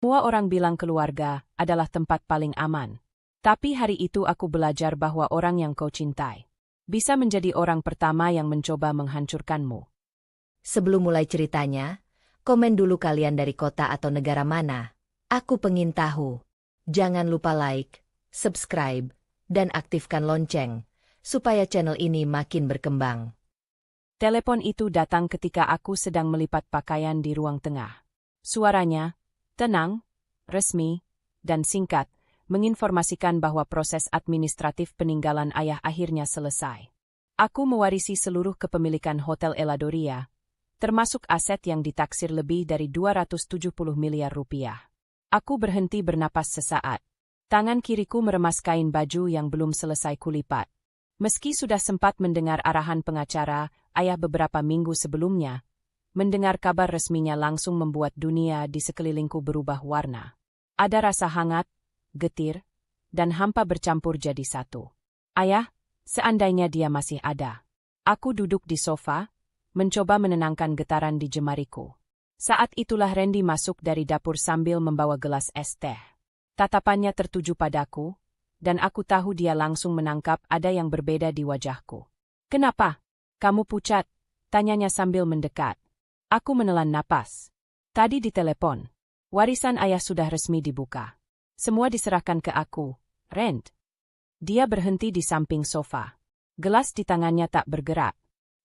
Semua orang bilang keluarga adalah tempat paling aman. Tapi hari itu aku belajar bahwa orang yang kau cintai bisa menjadi orang pertama yang mencoba menghancurkanmu. Sebelum mulai ceritanya, komen dulu kalian dari kota atau negara mana. Aku pengen tahu. Jangan lupa like, subscribe, dan aktifkan lonceng, supaya channel ini makin berkembang. Telepon itu datang ketika aku sedang melipat pakaian di ruang tengah. Suaranya tenang, resmi, dan singkat, menginformasikan bahwa proses administratif peninggalan ayah akhirnya selesai. Aku mewarisi seluruh kepemilikan Hotel Eladoria, termasuk aset yang ditaksir lebih dari 270 miliar rupiah. Aku berhenti bernapas sesaat. Tangan kiriku meremas kain baju yang belum selesai kulipat. Meski sudah sempat mendengar arahan pengacara ayah beberapa minggu sebelumnya, mendengar kabar resminya langsung membuat dunia di sekelilingku berubah warna. Ada rasa hangat, getir, dan hampa bercampur jadi satu. Ayah, seandainya dia masih ada. Aku duduk di sofa, mencoba menenangkan getaran di jemariku. Saat itulah Randy masuk dari dapur sambil membawa gelas es teh. Tatapannya tertuju padaku, dan aku tahu dia langsung menangkap ada yang berbeda di wajahku. "Kenapa? Kamu pucat?" tanyanya sambil mendekat. Aku menelan napas. Tadi di telepon, warisan ayah sudah resmi dibuka. Semua diserahkan ke aku, Rand. Dia berhenti di samping sofa. Gelas di tangannya tak bergerak.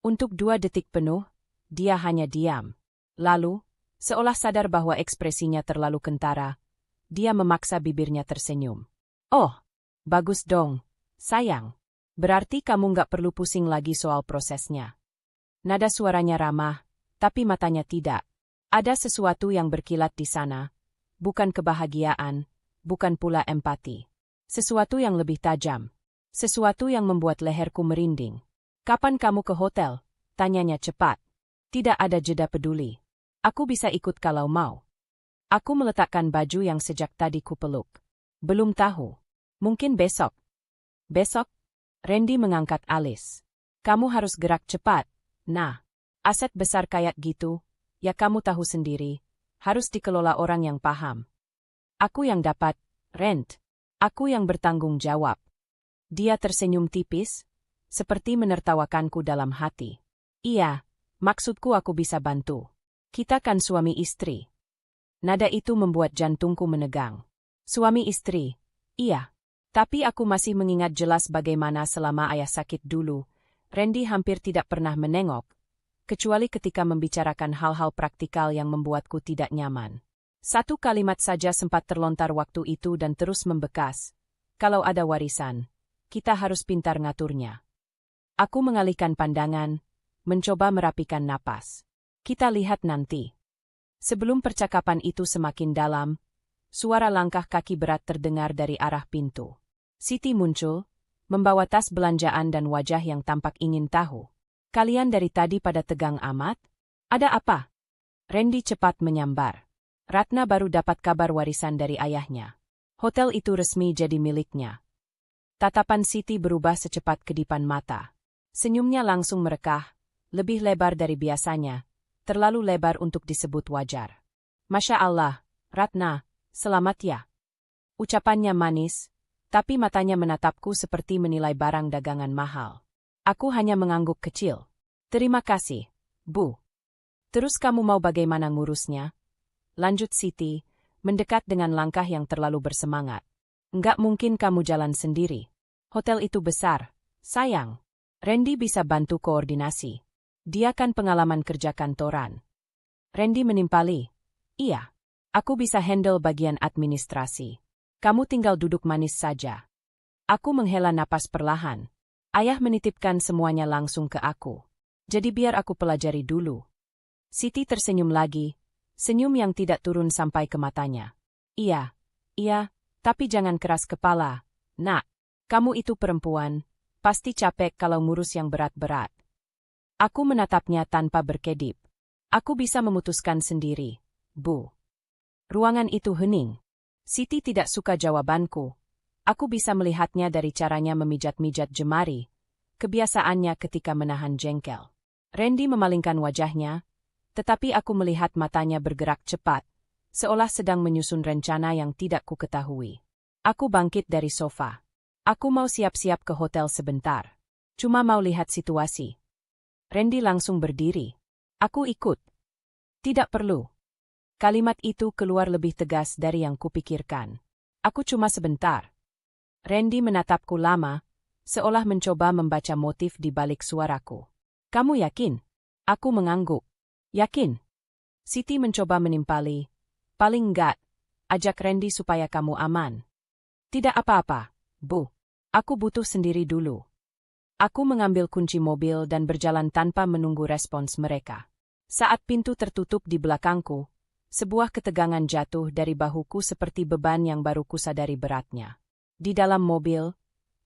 Untuk 2 detik penuh, dia hanya diam. Lalu, seolah sadar bahwa ekspresinya terlalu kentara, dia memaksa bibirnya tersenyum. "Oh, bagus dong, sayang. Berarti kamu nggak perlu pusing lagi soal prosesnya." Nada suaranya ramah, tapi matanya tidak. Ada sesuatu yang berkilat di sana. Bukan kebahagiaan, bukan pula empati. Sesuatu yang lebih tajam. Sesuatu yang membuat leherku merinding. "Kapan kamu ke hotel?" tanyanya cepat. Tidak ada jeda peduli. "Aku bisa ikut kalau mau." Aku meletakkan baju yang sejak tadi kupeluk. "Belum tahu. Mungkin besok." "Besok?" Randy mengangkat alis. "Kamu harus gerak cepat. Nah, aset besar kayak gitu, ya kamu tahu sendiri, harus dikelola orang yang paham." "Aku yang dapat, Rand. Aku yang bertanggung jawab." Dia tersenyum tipis, seperti menertawakanku dalam hati. "Iya, maksudku aku bisa bantu. Kita kan suami istri." Nada itu membuat jantungku menegang. Suami istri, iya. Tapi aku masih mengingat jelas bagaimana selama ayah sakit dulu, Randy hampir tidak pernah menengok, kecuali ketika membicarakan hal-hal praktikal yang membuatku tidak nyaman. Satu kalimat saja sempat terlontar waktu itu dan terus membekas. "Kalau ada warisan, kita harus pintar ngaturnya." Aku mengalihkan pandangan, mencoba merapikan napas. "Kita lihat nanti." Sebelum percakapan itu semakin dalam, suara langkah kaki berat terdengar dari arah pintu. Siti muncul, membawa tas belanjaan dan wajah yang tampak ingin tahu. "Kalian dari tadi pada tegang amat? Ada apa?" Randy cepat menyambar. Ratna baru dapat kabar warisan dari ayahnya. Hotel itu resmi jadi miliknya. Tatapan Siti berubah secepat kedipan mata. Senyumnya langsung merekah, lebih lebar dari biasanya, terlalu lebar untuk disebut wajar. "Masya Allah, Ratna, selamat ya." Ucapannya manis, tapi matanya menatapku seperti menilai barang dagangan mahal. Aku hanya mengangguk kecil. "Terima kasih, Bu." "Terus kamu mau bagaimana ngurusnya?" lanjut Siti, mendekat dengan langkah yang terlalu bersemangat. "Nggak mungkin kamu jalan sendiri. Hotel itu besar, sayang. Randy bisa bantu koordinasi. Dia kan pengalaman kerja kantoran." Randy menimpali. "Iya, aku bisa handle bagian administrasi. Kamu tinggal duduk manis saja." Aku menghela napas perlahan. Ayah menitipkan semuanya langsung ke aku. Jadi biar aku pelajari dulu. Siti tersenyum lagi, senyum yang tidak turun sampai ke matanya. Iya, tapi jangan keras kepala, Nak. Kamu itu perempuan, pasti capek kalau ngurus yang berat-berat." Aku menatapnya tanpa berkedip. "Aku bisa memutuskan sendiri, Bu." Ruangan itu hening. Siti tidak suka jawabanku. Aku bisa melihatnya dari caranya memijat-mijat jemari, kebiasaannya ketika menahan jengkel. Randy memalingkan wajahnya, tetapi aku melihat matanya bergerak cepat, seolah sedang menyusun rencana yang tidak kuketahui. Aku bangkit dari sofa. Aku mau siap-siap ke hotel sebentar. Cuma mau lihat situasi. Randy langsung berdiri. Aku ikut. Tidak perlu. Kalimat itu keluar lebih tegas dari yang kupikirkan. Aku cuma sebentar. Randy menatapku lama, seolah mencoba membaca motif di balik suaraku. Kamu yakin? Aku mengangguk. Yakin? Siti mencoba menimpali. Paling enggak, ajak Randy supaya kamu aman. Tidak apa-apa, Bu. Aku butuh sendiri dulu. Aku mengambil kunci mobil dan berjalan tanpa menunggu respons mereka. Saat pintu tertutup di belakangku, sebuah ketegangan jatuh dari bahuku seperti beban yang baru kusadari beratnya. Di dalam mobil,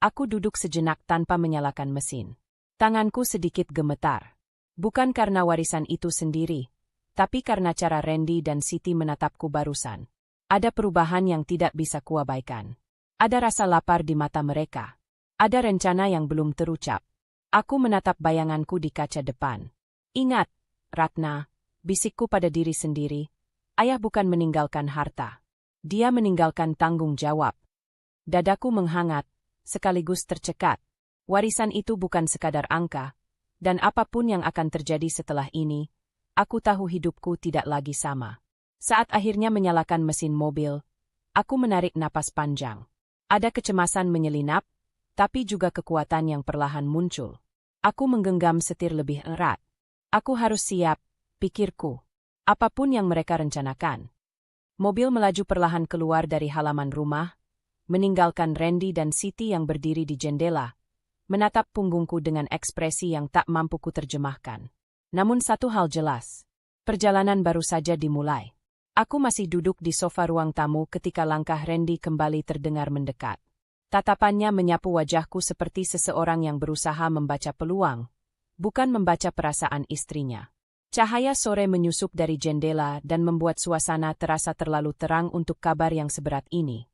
aku duduk sejenak tanpa menyalakan mesin. Tanganku sedikit gemetar. Bukan karena warisan itu sendiri, tapi karena cara Randy dan Siti menatapku barusan. Ada perubahan yang tidak bisa kuabaikan. Ada rasa lapar di mata mereka. Ada rencana yang belum terucap. Aku menatap bayanganku di kaca depan. Ingat, Ratna, bisikku pada diri sendiri, ayah bukan meninggalkan harta. Dia meninggalkan tanggung jawab. Dadaku menghangat, sekaligus tercekat. Warisan itu bukan sekadar angka, dan apapun yang akan terjadi setelah ini, aku tahu hidupku tidak lagi sama. Saat akhirnya menyalakan mesin mobil, aku menarik napas panjang. Ada kecemasan menyelinap, tapi juga kekuatan yang perlahan muncul. Aku menggenggam setir lebih erat. Aku harus siap, pikirku. Apapun yang mereka rencanakan. Mobil melaju perlahan keluar dari halaman rumah, meninggalkan Randy dan Siti yang berdiri di jendela, menatap punggungku dengan ekspresi yang tak mampu kuterjemahkan. Namun satu hal jelas, perjalanan baru saja dimulai. Aku masih duduk di sofa ruang tamu ketika langkah Randy kembali terdengar mendekat. Tatapannya menyapu wajahku seperti seseorang yang berusaha membaca peluang, bukan membaca perasaan istrinya. Cahaya sore menyusup dari jendela dan membuat suasana terasa terlalu terang untuk kabar yang seberat ini.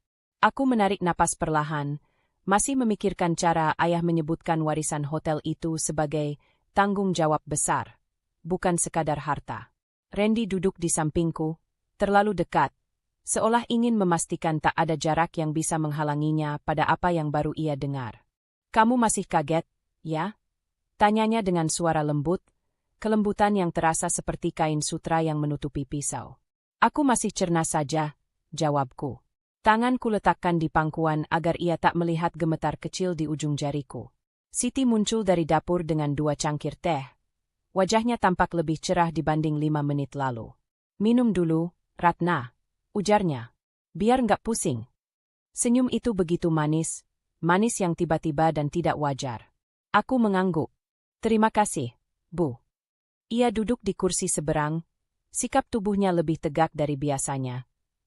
Aku menarik napas perlahan, masih memikirkan cara ayah menyebutkan warisan hotel itu sebagai tanggung jawab besar, bukan sekadar harta. Randy duduk di sampingku, terlalu dekat, seolah ingin memastikan tak ada jarak yang bisa menghalanginya pada apa yang baru ia dengar. Kamu masih kaget, ya? Tanyanya dengan suara lembut, kelembutan yang terasa seperti kain sutra yang menutupi pisau. Aku masih cerna saja, jawabku. Tanganku letakkan di pangkuan agar ia tak melihat gemetar kecil di ujung jariku. Siti muncul dari dapur dengan 2 cangkir teh. Wajahnya tampak lebih cerah dibanding 5 menit lalu. Minum dulu, Ratna, ujarnya. Biar nggak pusing. Senyum itu begitu manis, manis yang tiba-tiba dan tidak wajar. Aku mengangguk. Terima kasih, Bu. Ia duduk di kursi seberang, sikap tubuhnya lebih tegak dari biasanya.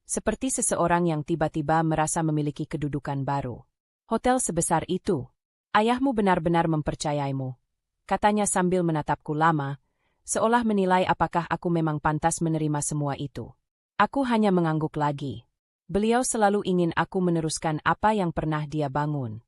Seperti seseorang yang tiba-tiba merasa memiliki kedudukan baru. Hotel sebesar itu. Ayahmu benar-benar mempercayaimu, katanya sambil menatapku lama, seolah menilai apakah aku memang pantas menerima semua itu. Aku hanya mengangguk lagi. Beliau selalu ingin aku meneruskan apa yang pernah dia bangun.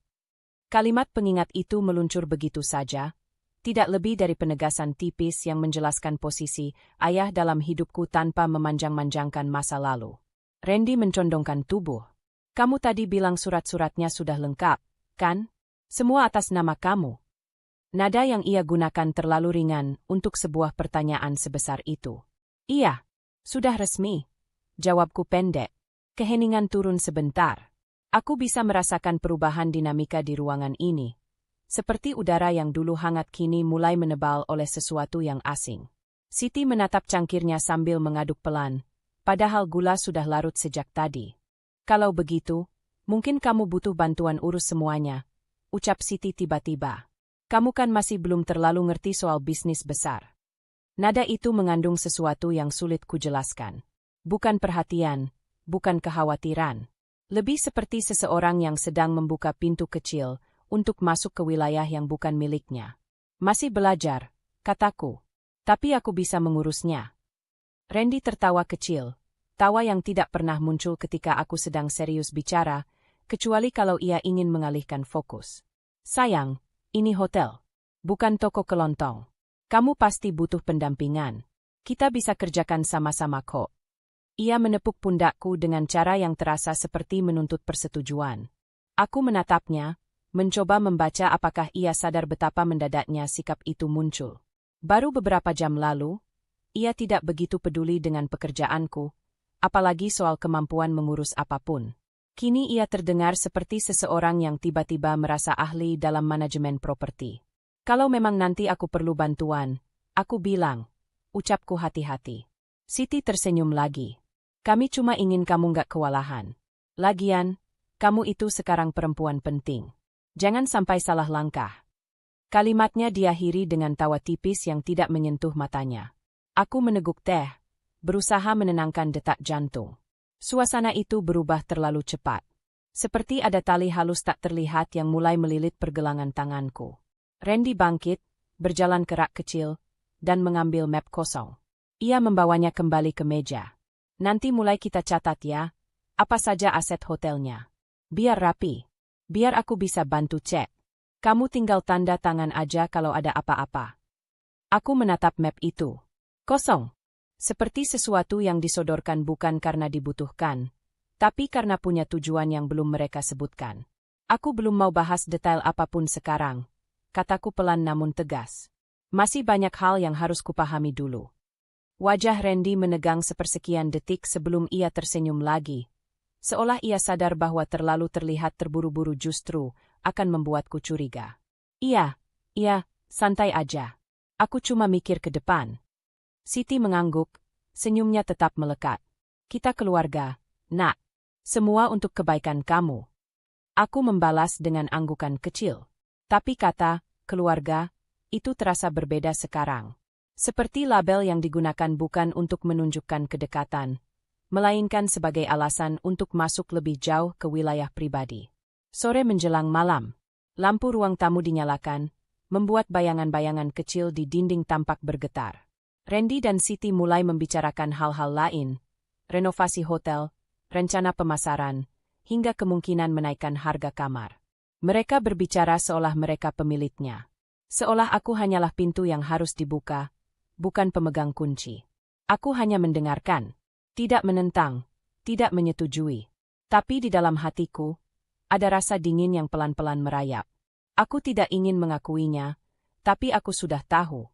Kalimat pengingat itu meluncur begitu saja, tidak lebih dari penegasan tipis yang menjelaskan posisi ayah dalam hidupku tanpa memanjang-manjangkan masa lalu. Randy mencondongkan tubuh. Kamu tadi bilang surat-suratnya sudah lengkap, kan? Semua atas nama kamu. Nada yang ia gunakan terlalu ringan untuk sebuah pertanyaan sebesar itu. Iya, sudah resmi. Jawabku pendek. Keheningan turun sebentar. Aku bisa merasakan perubahan dinamika di ruangan ini. Seperti udara yang dulu hangat kini mulai menebal oleh sesuatu yang asing. Siti menatap cangkirnya sambil mengaduk pelan, padahal gula sudah larut sejak tadi. Kalau begitu, mungkin kamu butuh bantuan urus semuanya, ucap Siti tiba-tiba. Kamu kan masih belum terlalu ngerti soal bisnis besar. Nada itu mengandung sesuatu yang sulit kujelaskan. Bukan perhatian, bukan kekhawatiran. Lebih seperti seseorang yang sedang membuka pintu kecil untuk masuk ke wilayah yang bukan miliknya. Masih belajar, kataku. Tapi aku bisa mengurusnya. Randy tertawa kecil, tawa yang tidak pernah muncul ketika aku sedang serius bicara, kecuali kalau ia ingin mengalihkan fokus. Sayang, ini hotel, bukan toko kelontong. Kamu pasti butuh pendampingan. Kita bisa kerjakan sama-sama kok. Ia menepuk pundakku dengan cara yang terasa seperti menuntut persetujuan. Aku menatapnya, mencoba membaca apakah ia sadar betapa mendadaknya sikap itu muncul. Baru beberapa jam lalu, ia tidak begitu peduli dengan pekerjaanku, apalagi soal kemampuan mengurus apapun. Kini ia terdengar seperti seseorang yang tiba-tiba merasa ahli dalam manajemen properti. Kalau memang nanti aku perlu bantuan, aku bilang, ucapku hati-hati. Siti tersenyum lagi. Kami cuma ingin kamu nggak kewalahan. Lagian, kamu itu sekarang perempuan penting. Jangan sampai salah langkah. Kalimatnya diakhiri dengan tawa tipis yang tidak menyentuh matanya. Aku meneguk teh, berusaha menenangkan detak jantung. Suasana itu berubah terlalu cepat. Seperti ada tali halus tak terlihat yang mulai melilit pergelangan tanganku. Randy bangkit, berjalan ke rak kecil, dan mengambil map kosong. Ia membawanya kembali ke meja. Nanti mulai kita catat ya, apa saja aset hotelnya. Biar rapi. Biar aku bisa bantu cek. Kamu tinggal tanda tangan aja kalau ada apa-apa. Aku menatap map itu. Kosong. Seperti sesuatu yang disodorkan bukan karena dibutuhkan, tapi karena punya tujuan yang belum mereka sebutkan. Aku belum mau bahas detail apapun sekarang, kataku pelan namun tegas. Masih banyak hal yang harus kupahami dulu. Wajah Randy menegang sepersekian detik sebelum ia tersenyum lagi. Seolah ia sadar bahwa terlalu terlihat terburu-buru justru akan membuatku curiga. Iya, santai aja. Aku cuma mikir ke depan. Siti mengangguk, senyumnya tetap melekat. Kita keluarga, nak. Semua untuk kebaikan kamu. Aku membalas dengan anggukan kecil. Tapi kata, keluarga, itu terasa berbeda sekarang. Seperti label yang digunakan bukan untuk menunjukkan kedekatan, melainkan sebagai alasan untuk masuk lebih jauh ke wilayah pribadi. Sore menjelang malam, lampu ruang tamu dinyalakan, membuat bayangan-bayangan kecil di dinding tampak bergetar. Randy dan Siti mulai membicarakan hal-hal lain, renovasi hotel, rencana pemasaran, hingga kemungkinan menaikkan harga kamar. Mereka berbicara seolah mereka pemiliknya. Seolah aku hanyalah pintu yang harus dibuka, bukan pemegang kunci. Aku hanya mendengarkan, tidak menentang, tidak menyetujui. Tapi di dalam hatiku, ada rasa dingin yang pelan-pelan merayap. Aku tidak ingin mengakuinya, tapi aku sudah tahu.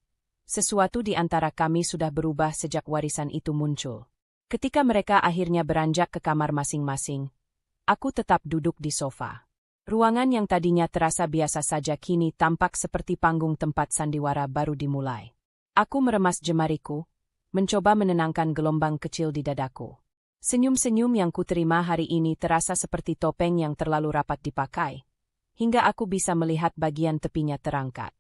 Sesuatu di antara kami sudah berubah sejak warisan itu muncul. Ketika mereka akhirnya beranjak ke kamar masing-masing, aku tetap duduk di sofa. Ruangan yang tadinya terasa biasa saja kini tampak seperti panggung tempat sandiwara baru dimulai. Aku meremas jemariku, mencoba menenangkan gelombang kecil di dadaku. Senyum-senyum yang kuterima hari ini terasa seperti topeng yang terlalu rapat dipakai, hingga aku bisa melihat bagian tepinya terangkat.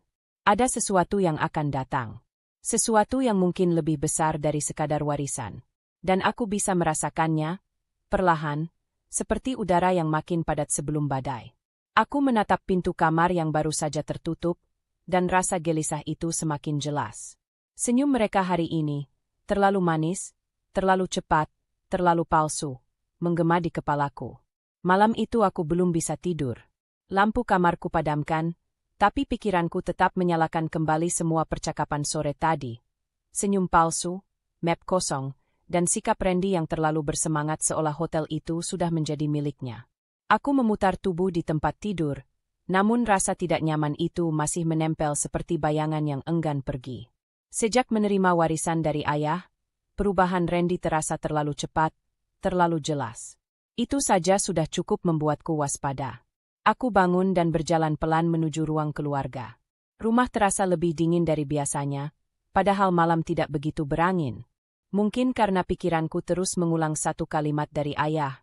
Ada sesuatu yang akan datang. Sesuatu yang mungkin lebih besar dari sekadar warisan. Dan aku bisa merasakannya, perlahan, seperti udara yang makin padat sebelum badai. Aku menatap pintu kamar yang baru saja tertutup, dan rasa gelisah itu semakin jelas. Senyum mereka hari ini, terlalu manis, terlalu cepat, terlalu palsu, menggema di kepalaku. Malam itu aku belum bisa tidur. Lampu kamarku padamkan, tapi pikiranku tetap menyalakan kembali semua percakapan sore tadi. Senyum palsu, map kosong, dan sikap Randy yang terlalu bersemangat seolah hotel itu sudah menjadi miliknya. Aku memutar tubuh di tempat tidur, namun rasa tidak nyaman itu masih menempel seperti bayangan yang enggan pergi. Sejak menerima warisan dari ayah, perubahan Randy terasa terlalu cepat, terlalu jelas. Itu saja sudah cukup membuatku waspada. Aku bangun dan berjalan pelan menuju ruang keluarga. Rumah terasa lebih dingin dari biasanya, padahal malam tidak begitu berangin. Mungkin karena pikiranku terus mengulang satu kalimat dari ayah.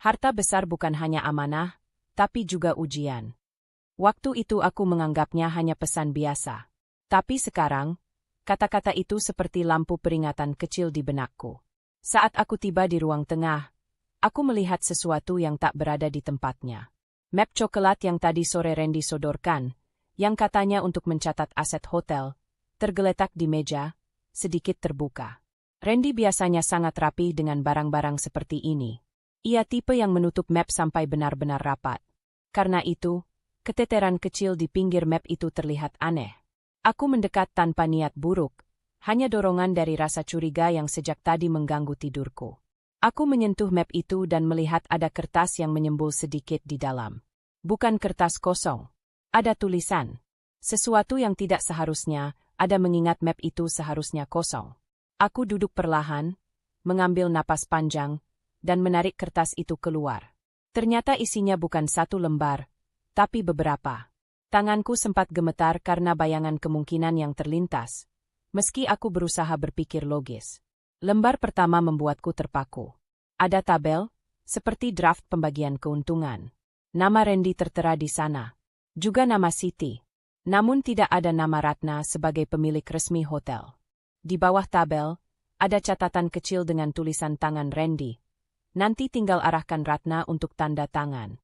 Harta besar bukan hanya amanah, tapi juga ujian. Waktu itu aku menganggapnya hanya pesan biasa. Tapi sekarang, kata-kata itu seperti lampu peringatan kecil di benakku. Saat aku tiba di ruang tengah, aku melihat sesuatu yang tak berada di tempatnya. Map coklat yang tadi sore Randy sodorkan, yang katanya untuk mencatat aset hotel, tergeletak di meja, sedikit terbuka. Randy biasanya sangat rapi dengan barang-barang seperti ini. Ia tipe yang menutup map sampai benar-benar rapat. Karena itu, keteteran kecil di pinggir map itu terlihat aneh. Aku mendekat tanpa niat buruk, hanya dorongan dari rasa curiga yang sejak tadi mengganggu tidurku. Aku menyentuh map itu dan melihat ada kertas yang menyembul sedikit di dalam. Bukan kertas kosong. Ada tulisan. Sesuatu yang tidak seharusnya ada mengingat map itu seharusnya kosong. Aku duduk perlahan, mengambil napas panjang, dan menarik kertas itu keluar. Ternyata isinya bukan satu lembar, tapi beberapa. Tanganku sempat gemetar karena bayangan kemungkinan yang terlintas, meski aku berusaha berpikir logis. Lembar pertama membuatku terpaku. Ada tabel, seperti draft pembagian keuntungan. Nama Randy tertera di sana. Juga nama Siti. Namun tidak ada nama Ratna sebagai pemilik resmi hotel. Di bawah tabel, ada catatan kecil dengan tulisan tangan Randy. Nanti tinggal arahkan Ratna untuk tanda tangan.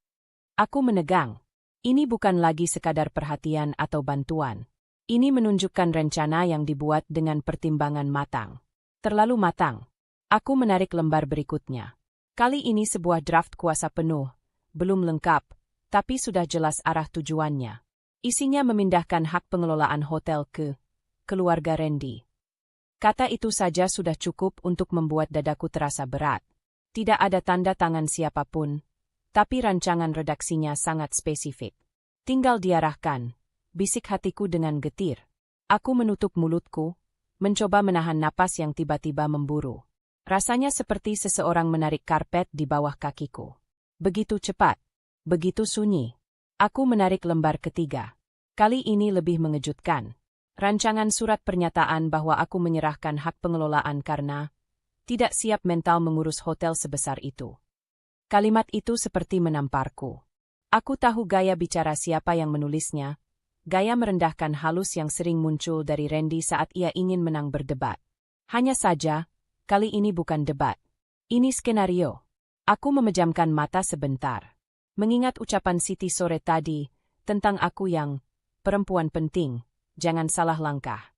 Aku menegang. Ini bukan lagi sekadar perhatian atau bantuan. Ini menunjukkan rencana yang dibuat dengan pertimbangan matang. Terlalu matang. Aku menarik lembar berikutnya. Kali ini sebuah draft kuasa penuh, belum lengkap, tapi sudah jelas arah tujuannya. Isinya memindahkan hak pengelolaan hotel ke keluarga Randy. Kata itu saja sudah cukup untuk membuat dadaku terasa berat. Tidak ada tanda tangan siapapun, tapi rancangan redaksinya sangat spesifik. Tinggal diarahkan, bisik hatiku dengan getir. Aku menutup mulutku, mencoba menahan napas yang tiba-tiba memburu. Rasanya seperti seseorang menarik karpet di bawah kakiku. Begitu cepat, begitu sunyi. Aku menarik lembar ketiga. Kali ini lebih mengejutkan. Rancangan surat pernyataan bahwa aku menyerahkan hak pengelolaan karena tidak siap mental mengurus hotel sebesar itu. Kalimat itu seperti menamparku. Aku tahu gaya bicara siapa yang menulisnya, gaya merendahkan halus yang sering muncul dari Randy saat ia ingin menang berdebat. Hanya saja, kali ini bukan debat. Ini skenario. Aku memejamkan mata sebentar. Mengingat ucapan Siti sore tadi, tentang aku yang perempuan penting, jangan salah langkah.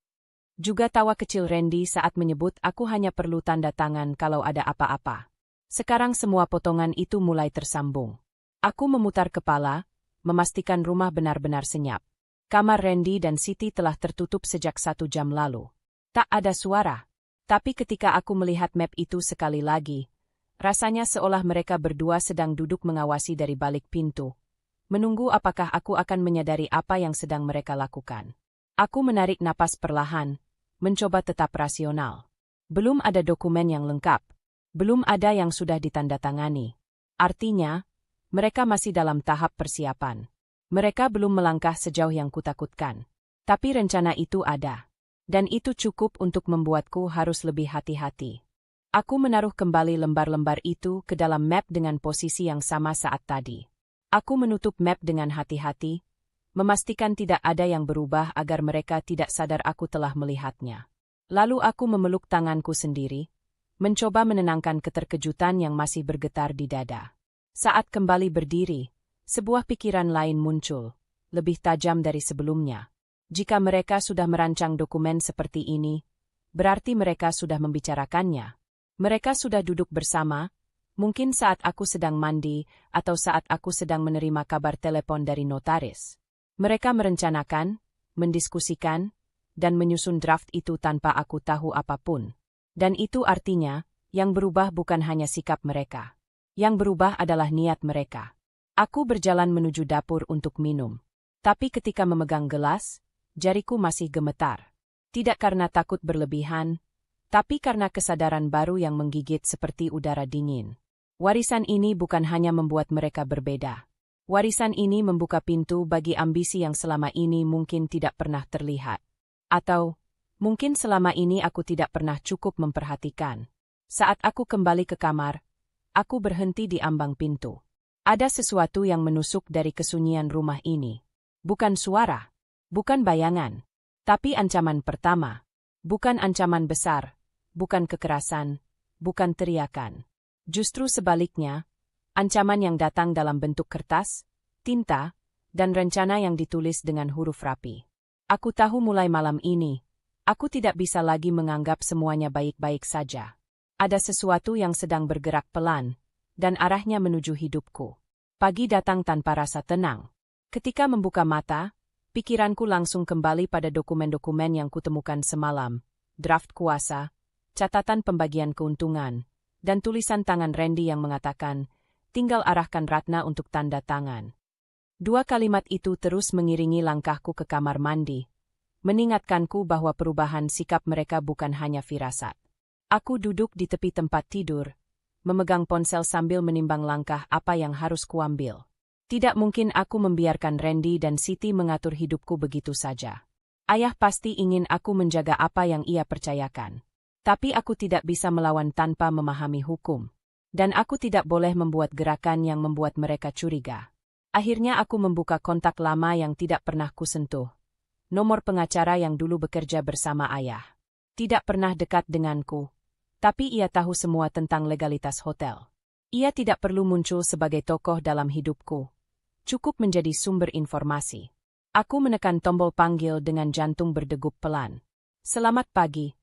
Juga tawa kecil Randy saat menyebut aku hanya perlu tanda tangan kalau ada apa-apa. Sekarang semua potongan itu mulai tersambung. Aku memutar kepala, memastikan rumah benar-benar senyap. Kamar Randy dan Siti telah tertutup sejak 1 jam lalu. Tak ada suara. Tapi ketika aku melihat map itu sekali lagi, rasanya seolah mereka berdua sedang duduk mengawasi dari balik pintu, menunggu apakah aku akan menyadari apa yang sedang mereka lakukan. Aku menarik napas perlahan, mencoba tetap rasional. Belum ada dokumen yang lengkap. Belum ada yang sudah ditandatangani. Artinya, mereka masih dalam tahap persiapan. Mereka belum melangkah sejauh yang kutakutkan. Tapi rencana itu ada. Dan itu cukup untuk membuatku harus lebih hati-hati. Aku menaruh kembali lembar-lembar itu ke dalam map dengan posisi yang sama saat tadi. Aku menutup map dengan hati-hati, memastikan tidak ada yang berubah agar mereka tidak sadar aku telah melihatnya. Lalu aku memeluk tanganku sendiri, mencoba menenangkan keterkejutan yang masih bergetar di dada. Saat kembali berdiri, sebuah pikiran lain muncul, lebih tajam dari sebelumnya. Jika mereka sudah merancang dokumen seperti ini, berarti mereka sudah membicarakannya. Mereka sudah duduk bersama, mungkin saat aku sedang mandi atau saat aku sedang menerima kabar telepon dari notaris. Mereka merencanakan, mendiskusikan, dan menyusun draft itu tanpa aku tahu apapun. Dan itu artinya, yang berubah bukan hanya sikap mereka. Yang berubah adalah niat mereka. Aku berjalan menuju dapur untuk minum. Tapi ketika memegang gelas, jariku masih gemetar. Tidak karena takut berlebihan, tapi karena kesadaran baru yang menggigit seperti udara dingin. Warisan ini bukan hanya membuat mereka berbeda. Warisan ini membuka pintu bagi ambisi yang selama ini mungkin tidak pernah terlihat. Atau, mungkin selama ini aku tidak pernah cukup memperhatikan. Saat aku kembali ke kamar, aku berhenti di ambang pintu. Ada sesuatu yang menusuk dari kesunyian rumah ini. Bukan suara, bukan bayangan, tapi ancaman pertama. Bukan ancaman besar, bukan kekerasan, bukan teriakan. Justru sebaliknya, ancaman yang datang dalam bentuk kertas, tinta, dan rencana yang ditulis dengan huruf rapi. Aku tahu mulai malam ini, aku tidak bisa lagi menganggap semuanya baik-baik saja. Ada sesuatu yang sedang bergerak pelan, dan arahnya menuju hidupku. Pagi datang tanpa rasa tenang. Ketika membuka mata, pikiranku langsung kembali pada dokumen-dokumen yang kutemukan semalam, draft kuasa, catatan pembagian keuntungan, dan tulisan tangan Randy yang mengatakan, tinggal arahkan Ratna untuk tanda tangan. Dua kalimat itu terus mengiringi langkahku ke kamar mandi, mengingatkanku bahwa perubahan sikap mereka bukan hanya firasat. Aku duduk di tepi tempat tidur, memegang ponsel sambil menimbang langkah apa yang harus kuambil. Tidak mungkin aku membiarkan Randy dan Siti mengatur hidupku begitu saja. Ayah pasti ingin aku menjaga apa yang ia percayakan. Tapi aku tidak bisa melawan tanpa memahami hukum. Dan aku tidak boleh membuat gerakan yang membuat mereka curiga. Akhirnya aku membuka kontak lama yang tidak pernah kusentuh. Nomor pengacara yang dulu bekerja bersama ayah. Tidak pernah dekat denganku. Tapi ia tahu semua tentang legalitas hotel. Ia tidak perlu muncul sebagai tokoh dalam hidupku. Cukup menjadi sumber informasi. Aku menekan tombol panggil dengan jantung berdegup pelan. Selamat pagi.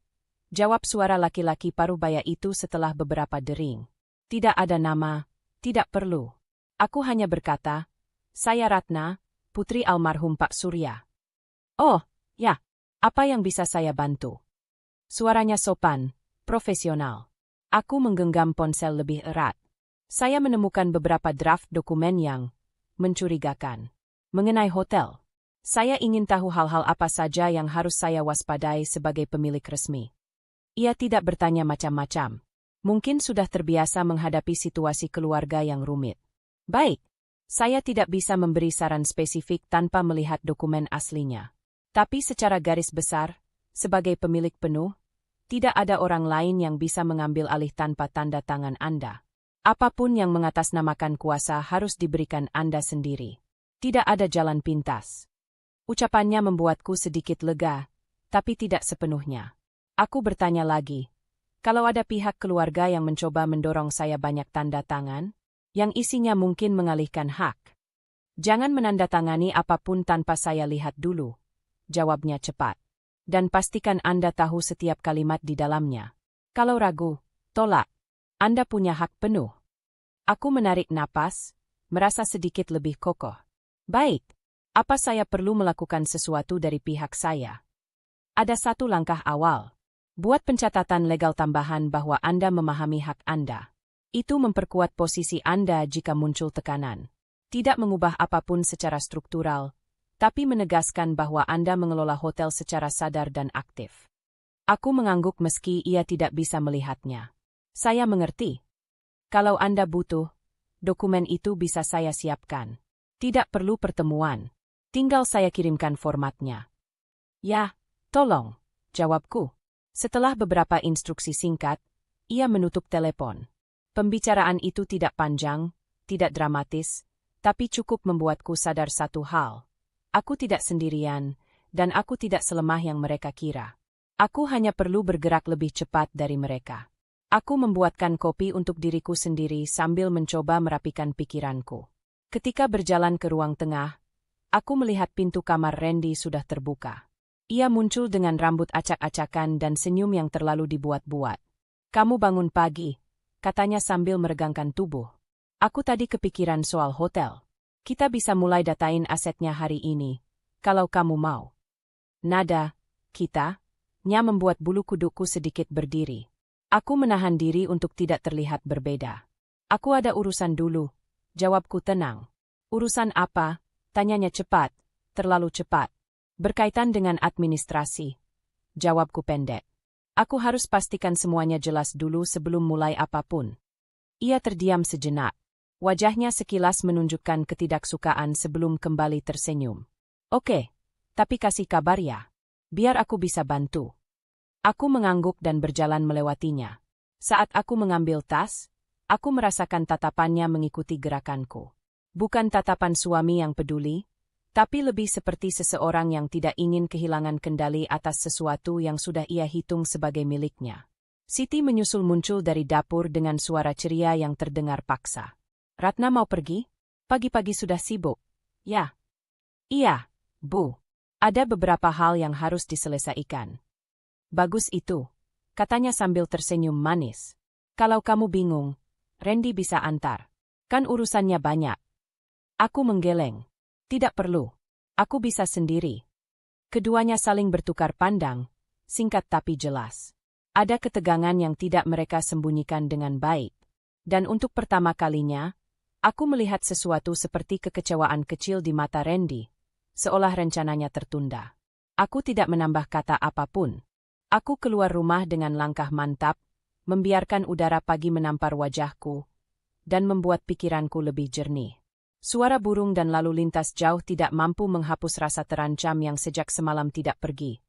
Jawab suara laki-laki parubaya itu setelah beberapa dering. Tidak ada nama, tidak perlu. Aku hanya berkata, saya Ratna, putri almarhum Pak Surya. Oh, ya, apa yang bisa saya bantu? Suaranya sopan, profesional. Aku menggenggam ponsel lebih erat. Saya menemukan beberapa draft dokumen yang mencurigakan. Mengenai hotel. Saya ingin tahu hal-hal apa saja yang harus saya waspadai sebagai pemilik resmi. Ia tidak bertanya macam-macam. Mungkin sudah terbiasa menghadapi situasi keluarga yang rumit. Baik, saya tidak bisa memberi saran spesifik tanpa melihat dokumen aslinya. Tapi secara garis besar, sebagai pemilik penuh, tidak ada orang lain yang bisa mengambil alih tanpa tanda tangan Anda. Apapun yang mengatasnamakan kuasa harus diberikan Anda sendiri. Tidak ada jalan pintas. Ucapannya membuatku sedikit lega, tapi tidak sepenuhnya. Aku bertanya lagi, kalau ada pihak keluarga yang mencoba mendorong saya banyak tanda tangan, yang isinya mungkin mengalihkan hak. Jangan menandatangani apapun tanpa saya lihat dulu. Jawabnya cepat. Dan pastikan Anda tahu setiap kalimat di dalamnya. Kalau ragu, tolak. Anda punya hak penuh. Aku menarik napas, merasa sedikit lebih kokoh. Baik, apa saya perlu melakukan sesuatu dari pihak saya? Ada satu langkah awal. Buat pencatatan legal tambahan bahwa Anda memahami hak Anda. Itu memperkuat posisi Anda jika muncul tekanan. Tidak mengubah apapun secara struktural, tapi menegaskan bahwa Anda mengelola hotel secara sadar dan aktif. Aku mengangguk meski ia tidak bisa melihatnya. Saya mengerti. Kalau Anda butuh, dokumen itu bisa saya siapkan. Tidak perlu pertemuan. Tinggal saya kirimkan formatnya. Ya, tolong, jawabku. Setelah beberapa instruksi singkat, ia menutup telepon. Pembicaraan itu tidak panjang, tidak dramatis, tapi cukup membuatku sadar satu hal. Aku tidak sendirian, dan aku tidak selemah yang mereka kira. Aku hanya perlu bergerak lebih cepat dari mereka. Aku membuatkan kopi untuk diriku sendiri sambil mencoba merapikan pikiranku. Ketika berjalan ke ruang tengah, aku melihat pintu kamar Randy sudah terbuka. Ia muncul dengan rambut acak-acakan dan senyum yang terlalu dibuat-buat. Kamu bangun pagi, katanya sambil meregangkan tubuh. Aku tadi kepikiran soal hotel. Kita bisa mulai datain asetnya hari ini, kalau kamu mau. Nada, kita, nya membuat bulu kudukku sedikit berdiri. Aku menahan diri untuk tidak terlihat berbeda. Aku ada urusan dulu, jawabku tenang. Urusan apa? Tanyanya cepat, terlalu cepat. Berkaitan dengan administrasi. Jawabku pendek. Aku harus pastikan semuanya jelas dulu sebelum mulai apapun. Ia terdiam sejenak. Wajahnya sekilas menunjukkan ketidaksukaan sebelum kembali tersenyum. Oke, tapi kasih kabar ya. Biar aku bisa bantu. Aku mengangguk dan berjalan melewatinya. Saat aku mengambil tas, aku merasakan tatapannya mengikuti gerakanku. Bukan tatapan suami yang peduli, tapi lebih seperti seseorang yang tidak ingin kehilangan kendali atas sesuatu yang sudah ia hitung sebagai miliknya. Siti menyusul muncul dari dapur dengan suara ceria yang terdengar paksa. Ratna mau pergi? Pagi-pagi sudah sibuk. Ya. Iya, Bu. Ada beberapa hal yang harus diselesaikan. Bagus itu, katanya sambil tersenyum manis. Kalau kamu bingung, Randy bisa antar. Kan urusannya banyak. Aku menggeleng. Tidak perlu. Aku bisa sendiri. Keduanya saling bertukar pandang, singkat tapi jelas. Ada ketegangan yang tidak mereka sembunyikan dengan baik. Dan untuk pertama kalinya, aku melihat sesuatu seperti kekecewaan kecil di mata Randy, seolah rencananya tertunda. Aku tidak menambah kata apapun. Aku keluar rumah dengan langkah mantap, membiarkan udara pagi menampar wajahku, dan membuat pikiranku lebih jernih. Suara burung dan lalu lintas jauh tidak mampu menghapus rasa terancam yang sejak semalam tidak pergi.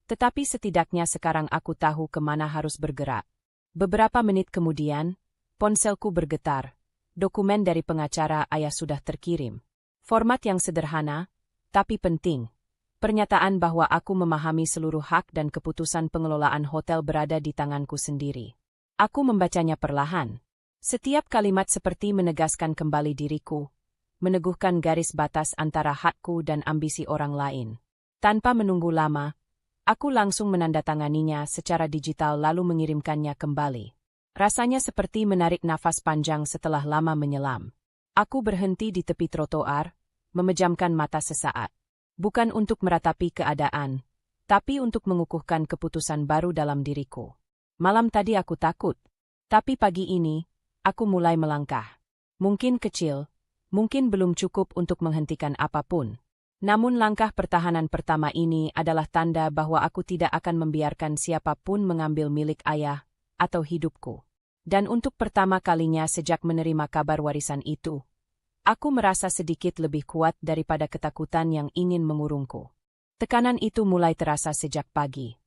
Tetapi setidaknya sekarang aku tahu kemana harus bergerak. Beberapa menit kemudian, ponselku bergetar. Dokumen dari pengacara ayah sudah terkirim. Format yang sederhana, tapi penting. Pernyataan bahwa aku memahami seluruh hak dan keputusan pengelolaan hotel berada di tanganku sendiri. Aku membacanya perlahan. Setiap kalimat seperti menegaskan kembali diriku, meneguhkan garis batas antara hakku dan ambisi orang lain. Tanpa menunggu lama, aku langsung menandatanganinya secara digital lalu mengirimkannya kembali. Rasanya seperti menarik nafas panjang setelah lama menyelam. Aku berhenti di tepi trotoar, memejamkan mata sesaat. Bukan untuk meratapi keadaan, tapi untuk mengukuhkan keputusan baru dalam diriku. Malam tadi aku takut, tapi pagi ini, aku mulai melangkah. Mungkin kecil, mungkin belum cukup untuk menghentikan apapun. Namun langkah pertahanan pertama ini adalah tanda bahwa aku tidak akan membiarkan siapapun mengambil milik ayah atau hidupku. Dan untuk pertama kalinya sejak menerima kabar warisan itu, aku merasa sedikit lebih kuat daripada ketakutan yang ingin mengurungku. Tekanan itu mulai terasa sejak pagi.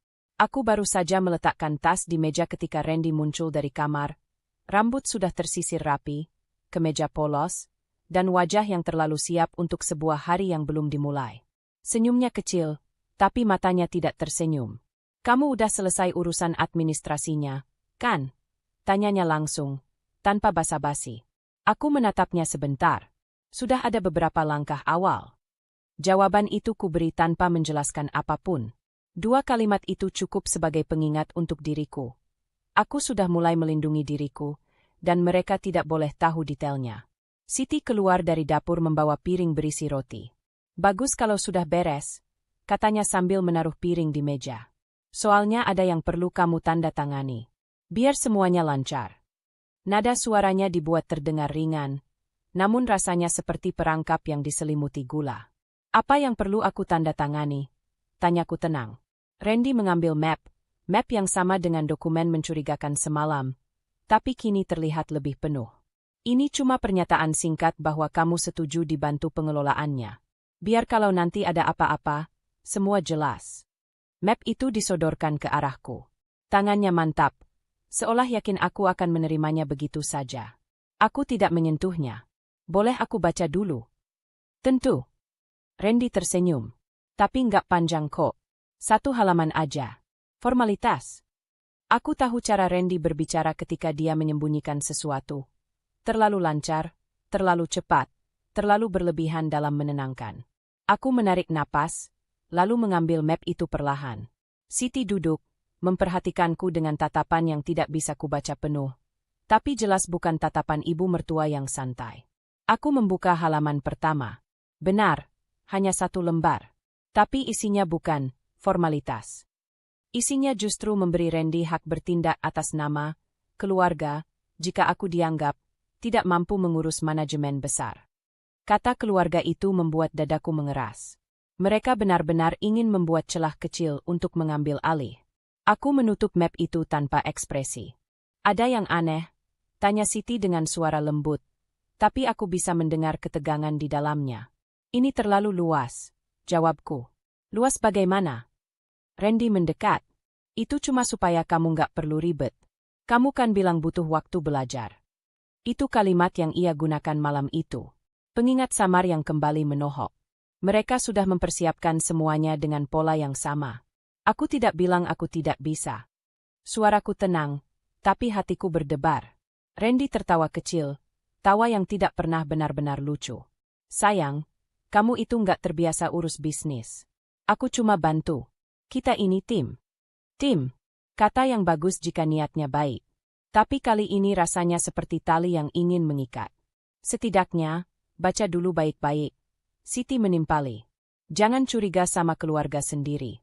Aku baru saja meletakkan tas di meja ketika Randy muncul dari kamar. Rambut sudah tersisir rapi, kemeja polos, dan wajah yang terlalu siap untuk sebuah hari yang belum dimulai. Senyumnya kecil, tapi matanya tidak tersenyum. "Kamu udah selesai urusan administrasinya, kan?" Tanyanya langsung, tanpa basa-basi. Aku menatapnya sebentar. Sudah ada beberapa langkah awal. Jawaban itu kuberi tanpa menjelaskan apapun. 2 kalimat itu cukup sebagai pengingat untuk diriku. Aku sudah mulai melindungi diriku, dan mereka tidak boleh tahu detailnya. Siti keluar dari dapur membawa piring berisi roti. "Bagus kalau sudah beres," katanya sambil menaruh piring di meja. "Soalnya ada yang perlu kamu tanda tangani. Biar semuanya lancar." Nada suaranya dibuat terdengar ringan, namun rasanya seperti perangkap yang diselimuti gula. "Apa yang perlu aku tanda tangani?" Tanyaku tenang. Randy mengambil map yang sama dengan dokumen mencurigakan semalam, tapi kini terlihat lebih penuh. "Ini cuma pernyataan singkat bahwa kamu setuju dibantu pengelolaannya. Biar kalau nanti ada apa-apa, semua jelas." Map itu disodorkan ke arahku. Tangannya mantap, seolah yakin aku akan menerimanya begitu saja. Aku tidak menyentuhnya. "Boleh aku baca dulu?" "Tentu." Randy tersenyum. "Tapi nggak panjang kok. 1 halaman aja. Formalitas." Aku tahu cara Randy berbicara ketika dia menyembunyikan sesuatu. Terlalu lancar, terlalu cepat, terlalu berlebihan dalam menenangkan. Aku menarik napas, lalu mengambil map itu perlahan. Siti duduk, memperhatikanku dengan tatapan yang tidak bisa kubaca penuh. Tapi jelas bukan tatapan ibu mertua yang santai. Aku membuka halaman pertama. Benar, hanya 1 lembar. Tapi isinya bukan formalitas. Isinya justru memberi Randy hak bertindak atas nama, keluarga, jika aku dianggap tidak mampu mengurus manajemen besar. Kata keluarga itu membuat dadaku mengeras. Mereka benar-benar ingin membuat celah kecil untuk mengambil alih. Aku menutup map itu tanpa ekspresi. "Ada yang aneh?" tanya Siti dengan suara lembut, tapi aku bisa mendengar ketegangan di dalamnya. "Ini terlalu luas," jawabku. "Luas bagaimana?" Randy mendekat. "Itu cuma supaya kamu nggak perlu ribet. Kamu kan bilang butuh waktu belajar." Itu kalimat yang ia gunakan malam itu. Pengingat samar yang kembali menohok. Mereka sudah mempersiapkan semuanya dengan pola yang sama. Aku tidak bilang aku tidak bisa. Suaraku tenang, tapi hatiku berdebar. Randy tertawa kecil, tawa yang tidak pernah benar-benar lucu. "Sayang, kamu itu nggak terbiasa urus bisnis. Aku cuma bantu. Kita ini tim." "Tim," kata yang bagus jika niatnya baik. Tapi kali ini rasanya seperti tali yang ingin mengikat. "Setidaknya, baca dulu baik-baik." Siti menimpali. "Jangan curiga sama keluarga sendiri."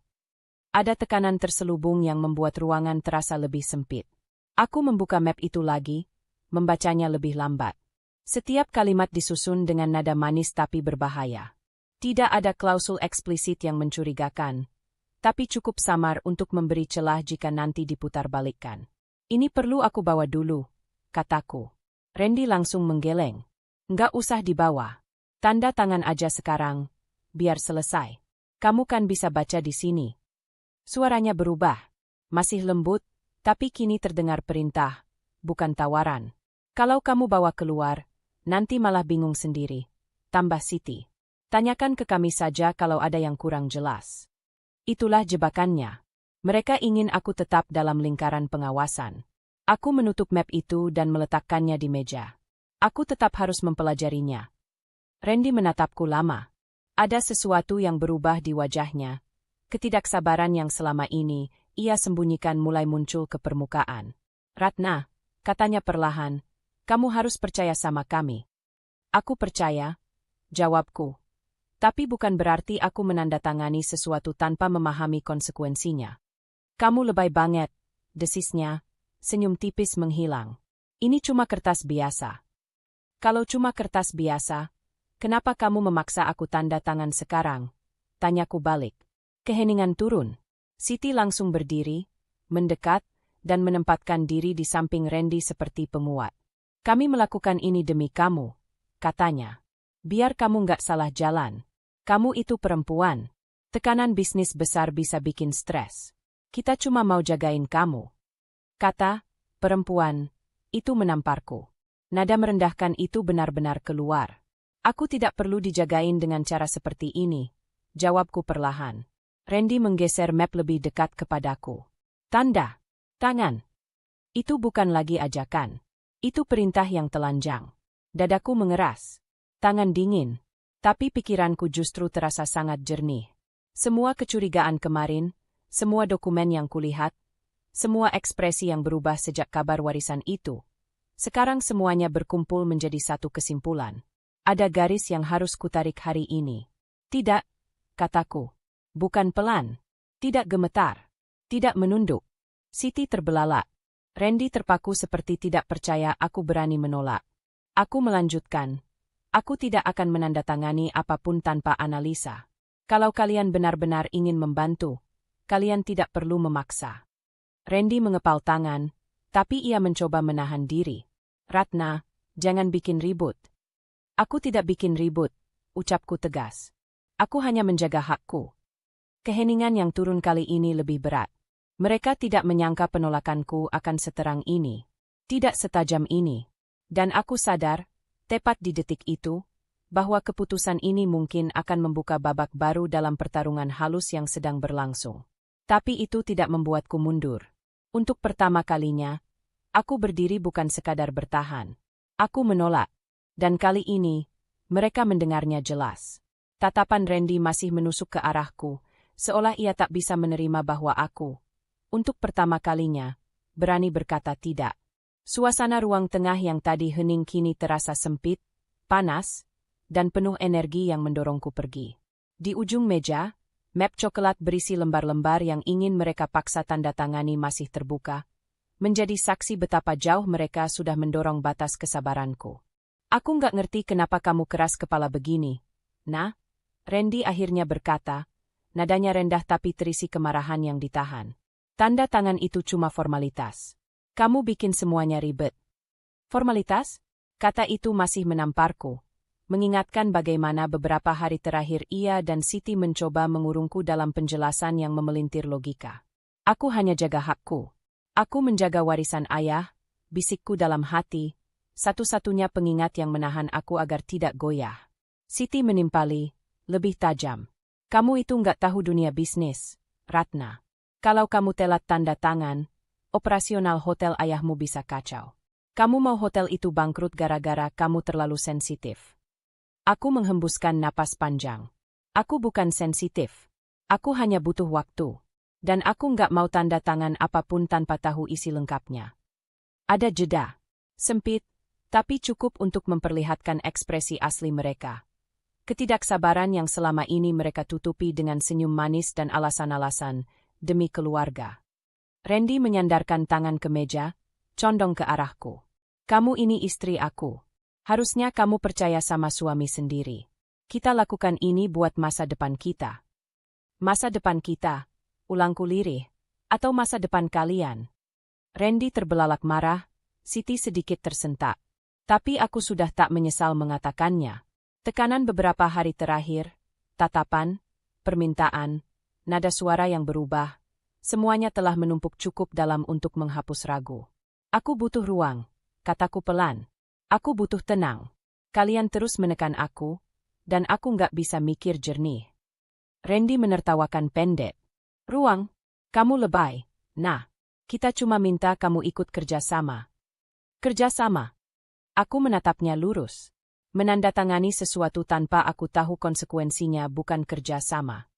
Ada tekanan terselubung yang membuat ruangan terasa lebih sempit. Aku membuka map itu lagi, membacanya lebih lambat. Setiap kalimat disusun dengan nada manis tapi berbahaya. Tidak ada klausul eksplisit yang mencurigakan, tapi cukup samar untuk memberi celah jika nanti diputarbalikkan. Ini perlu aku bawa dulu, kataku. Randy langsung menggeleng. Nggak usah dibawa. Tanda tangan aja sekarang, biar selesai. Kamu kan bisa baca di sini. Suaranya berubah. Masih lembut, tapi kini terdengar perintah, bukan tawaran. Kalau kamu bawa keluar, nanti malah bingung sendiri. Tambah Siti. Tanyakan ke kami saja kalau ada yang kurang jelas. Itulah jebakannya. Mereka ingin aku tetap dalam lingkaran pengawasan. Aku menutup map itu dan meletakkannya di meja. Aku tetap harus mempelajarinya. Randy menatapku lama. Ada sesuatu yang berubah di wajahnya. Ketidaksabaran yang selama ini ia sembunyikan mulai muncul ke permukaan. Ratna, katanya perlahan, kamu harus percaya sama kami. Aku percaya, jawabku. Tapi bukan berarti aku menandatangani sesuatu tanpa memahami konsekuensinya. Kamu lebay banget, desisnya, senyum tipis menghilang. Ini cuma kertas biasa. Kalau cuma kertas biasa, kenapa kamu memaksa aku tanda tangan sekarang? Tanyaku balik. Keheningan turun. Siti langsung berdiri, mendekat, dan menempatkan diri di samping Randy seperti penguat. Kami melakukan ini demi kamu, katanya. Biar kamu nggak salah jalan. Kamu itu perempuan. Tekanan bisnis besar bisa bikin stres. Kita cuma mau jagain kamu. Kata, perempuan, itu menamparku. Nada merendahkan itu benar-benar keluar. Aku tidak perlu dijagain dengan cara seperti ini, jawabku perlahan. Randy menggeser map lebih dekat kepadaku. Tanda tangan. Itu bukan lagi ajakan. Itu perintah yang telanjang. Dadaku mengeras. Tangan dingin. Tapi pikiranku justru terasa sangat jernih. Semua kecurigaan kemarin, semua dokumen yang kulihat, semua ekspresi yang berubah sejak kabar warisan itu. Sekarang semuanya berkumpul menjadi satu kesimpulan. Ada garis yang harus kutarik hari ini. Tidak, kataku. Bukan pelan. Tidak gemetar. Tidak menunduk. Siti terbelalak. Randy terpaku seperti tidak percaya aku berani menolak. Aku melanjutkan. Aku tidak akan menandatangani apapun tanpa analisa. Kalau kalian benar-benar ingin membantu, kalian tidak perlu memaksa. Randy mengepal tangan, tapi ia mencoba menahan diri. Ratna, jangan bikin ribut. Aku tidak bikin ribut, ucapku tegas. Aku hanya menjaga hakku. Keheningan yang turun kali ini lebih berat. Mereka tidak menyangka penolakanku akan seterang ini. Tidak setajam ini. Dan aku sadar, tepat di detik itu, bahwa keputusan ini mungkin akan membuka babak baru dalam pertarungan halus yang sedang berlangsung. Tapi itu tidak membuatku mundur. Untuk pertama kalinya, aku berdiri bukan sekadar bertahan. Aku menolak. Dan kali ini, mereka mendengarnya jelas. Tatapan Randy masih menusuk ke arahku, seolah ia tak bisa menerima bahwa aku, untuk pertama kalinya, berani berkata tidak. Suasana ruang tengah yang tadi hening kini terasa sempit, panas, dan penuh energi yang mendorongku pergi. Di ujung meja, map coklat berisi lembar-lembar yang ingin mereka paksa tanda tangani masih terbuka, menjadi saksi betapa jauh mereka sudah mendorong batas kesabaranku. Aku nggak ngerti kenapa kamu keras kepala begini, nah, Randy akhirnya berkata, nadanya rendah tapi terisi kemarahan yang ditahan. Tanda tangan itu cuma formalitas. Kamu bikin semuanya ribet. Formalitas? Kata itu masih menamparku, mengingatkan bagaimana beberapa hari terakhir ia dan Siti mencoba mengurungku dalam penjelasan yang memelintir logika. Aku hanya jaga hakku. Aku menjaga warisan ayah, bisikku dalam hati, satu-satunya pengingat yang menahan aku agar tidak goyah. Siti menimpali, lebih tajam. Kamu itu nggak tahu dunia bisnis, Ratna. Kalau kamu telat tanda tangan, operasional hotel ayahmu bisa kacau. Kamu mau hotel itu bangkrut gara-gara kamu terlalu sensitif. Aku menghembuskan napas panjang. Aku bukan sensitif. Aku hanya butuh waktu. Dan aku nggak mau tanda tangan apapun tanpa tahu isi lengkapnya. Ada jeda. Sempit, tapi cukup untuk memperlihatkan ekspresi asli mereka. Ketidaksabaran yang selama ini mereka tutupi dengan senyum manis dan alasan-alasan, demi keluarga. Randy menyandarkan tangan ke meja, condong ke arahku. Kamu ini istri aku. Harusnya kamu percaya sama suami sendiri. Kita lakukan ini buat masa depan kita. Masa depan kita, ulangku lirih, atau masa depan kalian? Randy terbelalak marah, Siti sedikit tersentak. Tapi aku sudah tak menyesal mengatakannya. Tekanan beberapa hari terakhir, tatapan, permintaan, nada suara yang berubah, semuanya telah menumpuk cukup dalam untuk menghapus ragu. Aku butuh ruang, kataku pelan. Aku butuh tenang. Kalian terus menekan aku, dan aku nggak bisa mikir jernih. Randy menertawakan pendek. Ruang? Kamu lebay. Nah, kita cuma minta kamu ikut kerjasama. Kerjasama? Aku menatapnya lurus. Menandatangani sesuatu tanpa aku tahu konsekuensinya bukan kerjasama.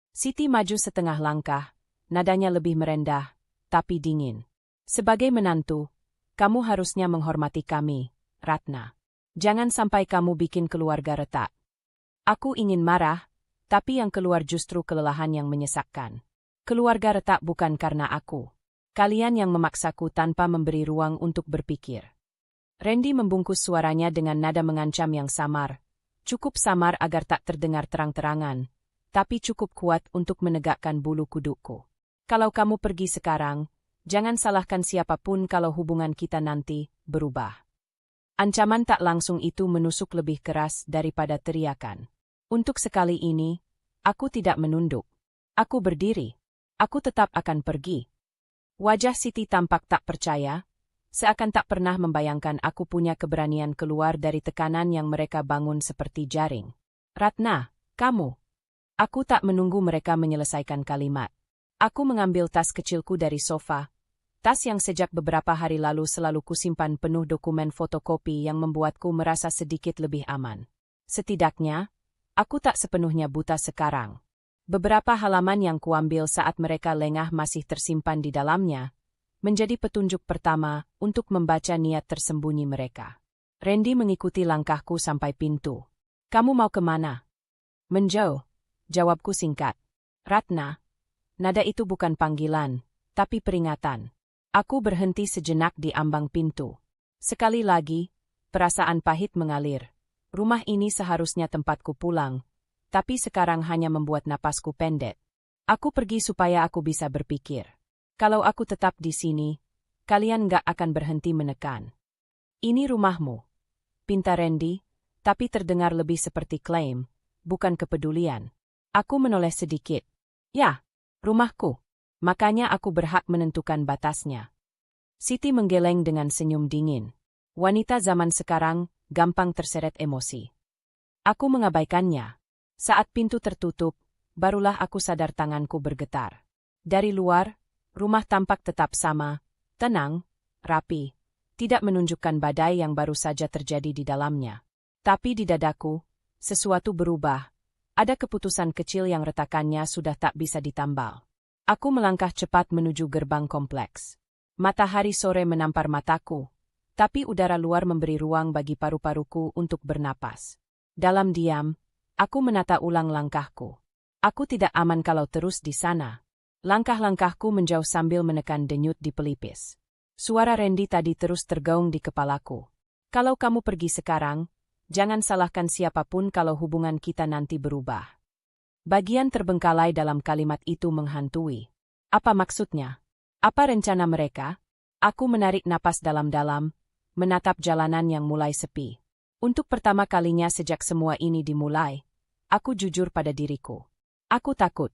Siti maju setengah langkah, nadanya lebih merendah, tapi dingin. Sebagai menantu, kamu harusnya menghormati kami, Ratna. Jangan sampai kamu bikin keluarga retak. Aku ingin marah, tapi yang keluar justru kelelahan yang menyesakkan. Keluarga retak bukan karena aku. Kalian yang memaksaku tanpa memberi ruang untuk berpikir. Randy membungkus suaranya dengan nada mengancam yang samar. Cukup samar agar tak terdengar terang-terangan, tapi cukup kuat untuk menegakkan bulu kudukku. Kalau kamu pergi sekarang, jangan salahkan siapapun kalau hubungan kita nanti berubah. Ancaman tak langsung itu menusuk lebih keras daripada teriakan. Untuk sekali ini, aku tidak menunduk. Aku berdiri. Aku tetap akan pergi. Wajah Siti tampak tak percaya, seakan tak pernah membayangkan aku punya keberanian keluar dari tekanan yang mereka bangun seperti jaring. Ratna, kamu. Aku tak menunggu mereka menyelesaikan kalimat. Aku mengambil tas kecilku dari sofa, tas yang sejak beberapa hari lalu selalu kusimpan penuh dokumen fotokopi yang membuatku merasa sedikit lebih aman. Setidaknya, aku tak sepenuhnya buta sekarang. Beberapa halaman yang kuambil saat mereka lengah masih tersimpan di dalamnya, menjadi petunjuk pertama untuk membaca niat tersembunyi mereka. Randy mengikuti langkahku sampai pintu. Kamu mau kemana? Menjauh, jawabku singkat. Ratna, nada itu bukan panggilan, tapi peringatan. Aku berhenti sejenak di ambang pintu. Sekali lagi, perasaan pahit mengalir. Rumah ini seharusnya tempatku pulang, tapi sekarang hanya membuat napasku pendek. Aku pergi supaya aku bisa berpikir. Kalau aku tetap di sini, kalian gak akan berhenti menekan. Ini rumahmu. Pinta Randy, tapi terdengar lebih seperti klaim, bukan kepedulian. Aku menoleh sedikit. Ya, rumahku. Makanya aku berhak menentukan batasnya. Siti menggeleng dengan senyum dingin. Wanita zaman sekarang gampang terseret emosi. Aku mengabaikannya. Saat pintu tertutup, barulah aku sadar tanganku bergetar. Dari luar, rumah tampak tetap sama, tenang, rapi, tidak menunjukkan badai yang baru saja terjadi di dalamnya. Tapi di dadaku, sesuatu berubah. Ada keputusan kecil yang retakannya sudah tak bisa ditambal. Aku melangkah cepat menuju gerbang kompleks. Matahari sore menampar mataku, tapi udara luar memberi ruang bagi paru-paruku untuk bernapas. Dalam diam, aku menata ulang langkahku. Aku tidak aman kalau terus di sana. Langkah-langkahku menjauh sambil menekan denyut di pelipis. Suara Randy tadi terus tergaung di kepalaku. Kalau kamu pergi sekarang, jangan salahkan siapapun kalau hubungan kita nanti berubah. Bagian terbengkalai dalam kalimat itu menghantui. Apa maksudnya? Apa rencana mereka? Aku menarik napas dalam-dalam, menatap jalanan yang mulai sepi. Untuk pertama kalinya sejak semua ini dimulai, aku jujur pada diriku. Aku takut.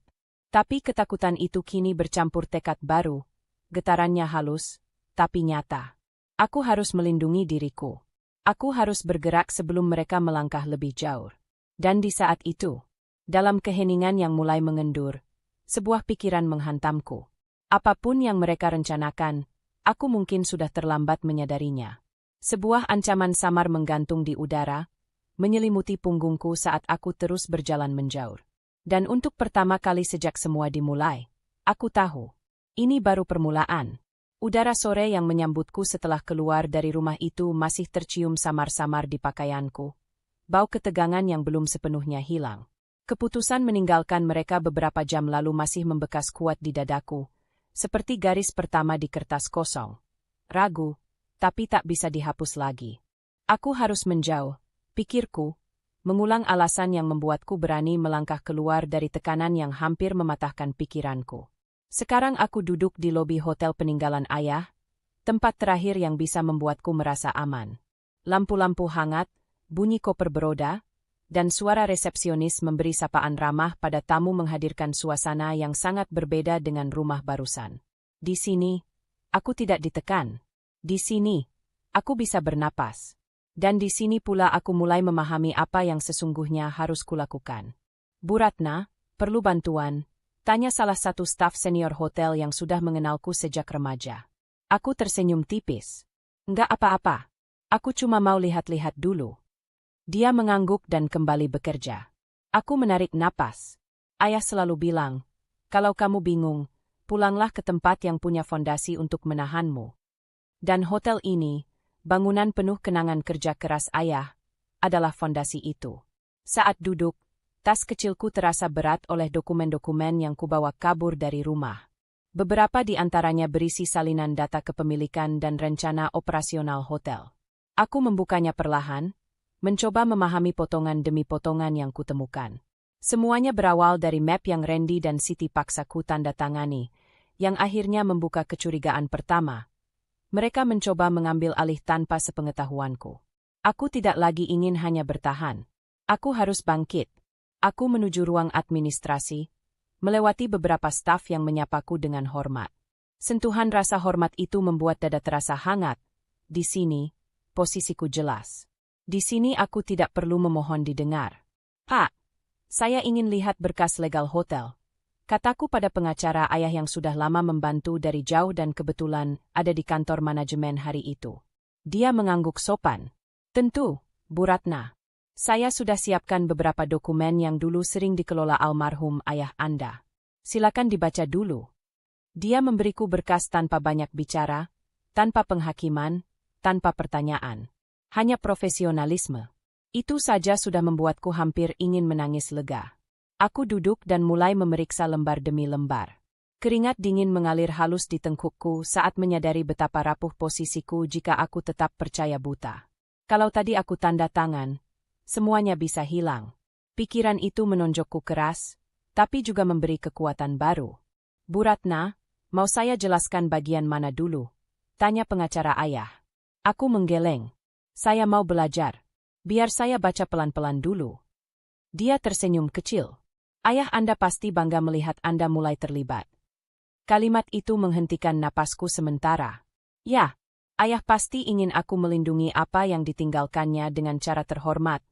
Tapi ketakutan itu kini bercampur tekad baru, getarannya halus, tapi nyata. Aku harus melindungi diriku. Aku harus bergerak sebelum mereka melangkah lebih jauh. Dan di saat itu, dalam keheningan yang mulai mengendur, sebuah pikiran menghantamku. Apapun yang mereka rencanakan, aku mungkin sudah terlambat menyadarinya. Sebuah ancaman samar menggantung di udara, menyelimuti punggungku saat aku terus berjalan menjauh. Dan untuk pertama kali sejak semua dimulai, aku tahu, ini baru permulaan. Udara sore yang menyambutku setelah keluar dari rumah itu masih tercium samar-samar di pakaianku. Bau ketegangan yang belum sepenuhnya hilang. Keputusan meninggalkan mereka beberapa jam lalu masih membekas kuat di dadaku, seperti garis pertama di kertas kosong. Ragu, tapi tak bisa dihapus lagi. Aku harus menjauh, pikirku, mengulang alasan yang membuatku berani melangkah keluar dari tekanan yang hampir mematahkan pikiranku. Sekarang aku duduk di lobi hotel peninggalan ayah, tempat terakhir yang bisa membuatku merasa aman. Lampu-lampu hangat, bunyi koper beroda, dan suara resepsionis memberi sapaan ramah pada tamu menghadirkan suasana yang sangat berbeda dengan rumah barusan. Di sini, aku tidak ditekan. Di sini, aku bisa bernapas. Dan di sini pula aku mulai memahami apa yang sesungguhnya harus kulakukan. Bu Ratna, perlu bantuan? Tanya salah satu staf senior hotel yang sudah mengenalku sejak remaja. Aku tersenyum tipis. Enggak apa-apa. Aku cuma mau lihat-lihat dulu. Dia mengangguk dan kembali bekerja. Aku menarik napas. Ayah selalu bilang, kalau kamu bingung, pulanglah ke tempat yang punya fondasi untuk menahanmu. Dan hotel ini, bangunan penuh kenangan kerja keras ayah, adalah fondasi itu. Saat duduk, tas kecilku terasa berat oleh dokumen-dokumen yang kubawa kabur dari rumah. Beberapa di antaranya berisi salinan data kepemilikan dan rencana operasional hotel. Aku membukanya perlahan, mencoba memahami potongan demi potongan yang kutemukan. Semuanya berawal dari map yang Randy dan Siti paksaku tanda tangani, yang akhirnya membuka kecurigaan pertama. Mereka mencoba mengambil alih tanpa sepengetahuanku. Aku tidak lagi ingin hanya bertahan. Aku harus bangkit. Aku menuju ruang administrasi, melewati beberapa staf yang menyapaku dengan hormat. Sentuhan rasa hormat itu membuat dada terasa hangat. Di sini, posisiku jelas. Di sini aku tidak perlu memohon didengar. Pak, saya ingin lihat berkas legal hotel. Kataku pada pengacara ayah yang sudah lama membantu dari jauh dan kebetulan ada di kantor manajemen hari itu. Dia mengangguk sopan. Tentu, Bu Ratna. Saya sudah siapkan beberapa dokumen yang dulu sering dikelola almarhum ayah Anda. Silakan dibaca dulu. Dia memberiku berkas tanpa banyak bicara, tanpa penghakiman, tanpa pertanyaan. Hanya profesionalisme. Itu saja sudah membuatku hampir ingin menangis lega. Aku duduk dan mulai memeriksa lembar demi lembar. Keringat dingin mengalir halus di tengkukku saat menyadari betapa rapuh posisiku jika aku tetap percaya buta. Kalau tadi aku tanda tangan, semuanya bisa hilang. Pikiran itu menonjokku keras, tapi juga memberi kekuatan baru. Bu Ratna, mau saya jelaskan bagian mana dulu? Tanya pengacara ayah. Aku menggeleng. Saya mau belajar. Biar saya baca pelan-pelan dulu. Dia tersenyum kecil. Ayah Anda pasti bangga melihat Anda mulai terlibat. Kalimat itu menghentikan napasku sementara. Ya, ayah pasti ingin aku melindungi apa yang ditinggalkannya dengan cara terhormat,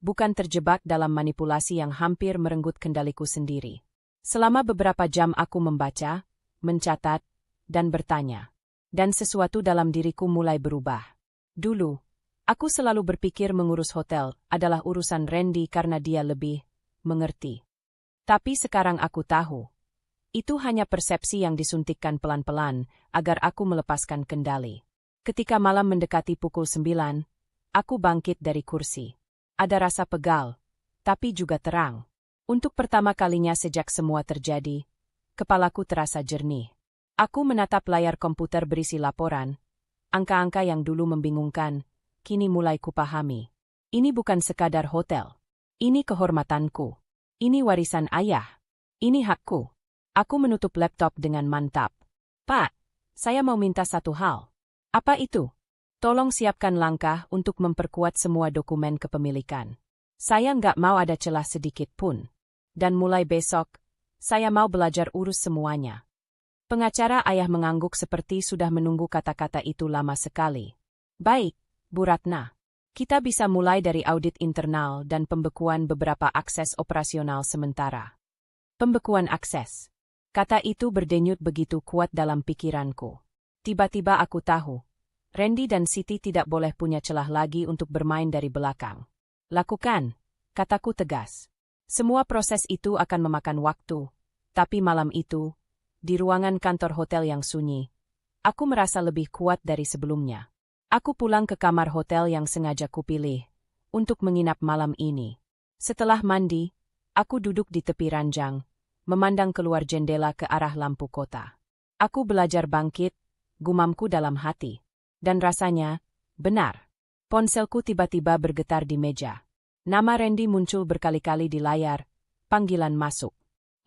bukan terjebak dalam manipulasi yang hampir merenggut kendaliku sendiri. Selama beberapa jam aku membaca, mencatat, dan bertanya. Dan sesuatu dalam diriku mulai berubah. Dulu, aku selalu berpikir mengurus hotel adalah urusan Randy karena dia lebih mengerti. Tapi sekarang aku tahu. Itu hanya persepsi yang disuntikkan pelan-pelan agar aku melepaskan kendali. Ketika malam mendekati pukul 9, aku bangkit dari kursi. Ada rasa pegal, tapi juga terang. Untuk pertama kalinya sejak semua terjadi, kepalaku terasa jernih. Aku menatap layar komputer berisi laporan. Angka-angka yang dulu membingungkan, kini mulai kupahami. Ini bukan sekadar hotel. Ini kehormatanku. Ini warisan ayah. Ini hakku. Aku menutup laptop dengan mantap. Pak, saya mau minta satu hal. Apa itu? Tolong siapkan langkah untuk memperkuat semua dokumen kepemilikan. Saya nggak mau ada celah sedikit pun. Dan mulai besok, saya mau belajar urus semuanya. Pengacara ayah mengangguk seperti sudah menunggu kata-kata itu lama sekali. Baik, Bu Ratna. Kita bisa mulai dari audit internal dan pembekuan beberapa akses operasional sementara. Pembekuan akses. Kata itu berdenyut begitu kuat dalam pikiranku. Tiba-tiba aku tahu. Randy dan Siti tidak boleh punya celah lagi untuk bermain dari belakang. Lakukan, kataku tegas. Semua proses itu akan memakan waktu, tapi malam itu, di ruangan kantor hotel yang sunyi, aku merasa lebih kuat dari sebelumnya. Aku pulang ke kamar hotel yang sengaja kupilih untuk menginap malam ini. Setelah mandi, Aku duduk di tepi ranjang, memandang keluar jendela ke arah lampu kota. Aku belajar bangkit, gumamku dalam hati. Dan rasanya, benar. Ponselku tiba-tiba bergetar di meja. Nama Randy muncul berkali-kali di layar, panggilan masuk.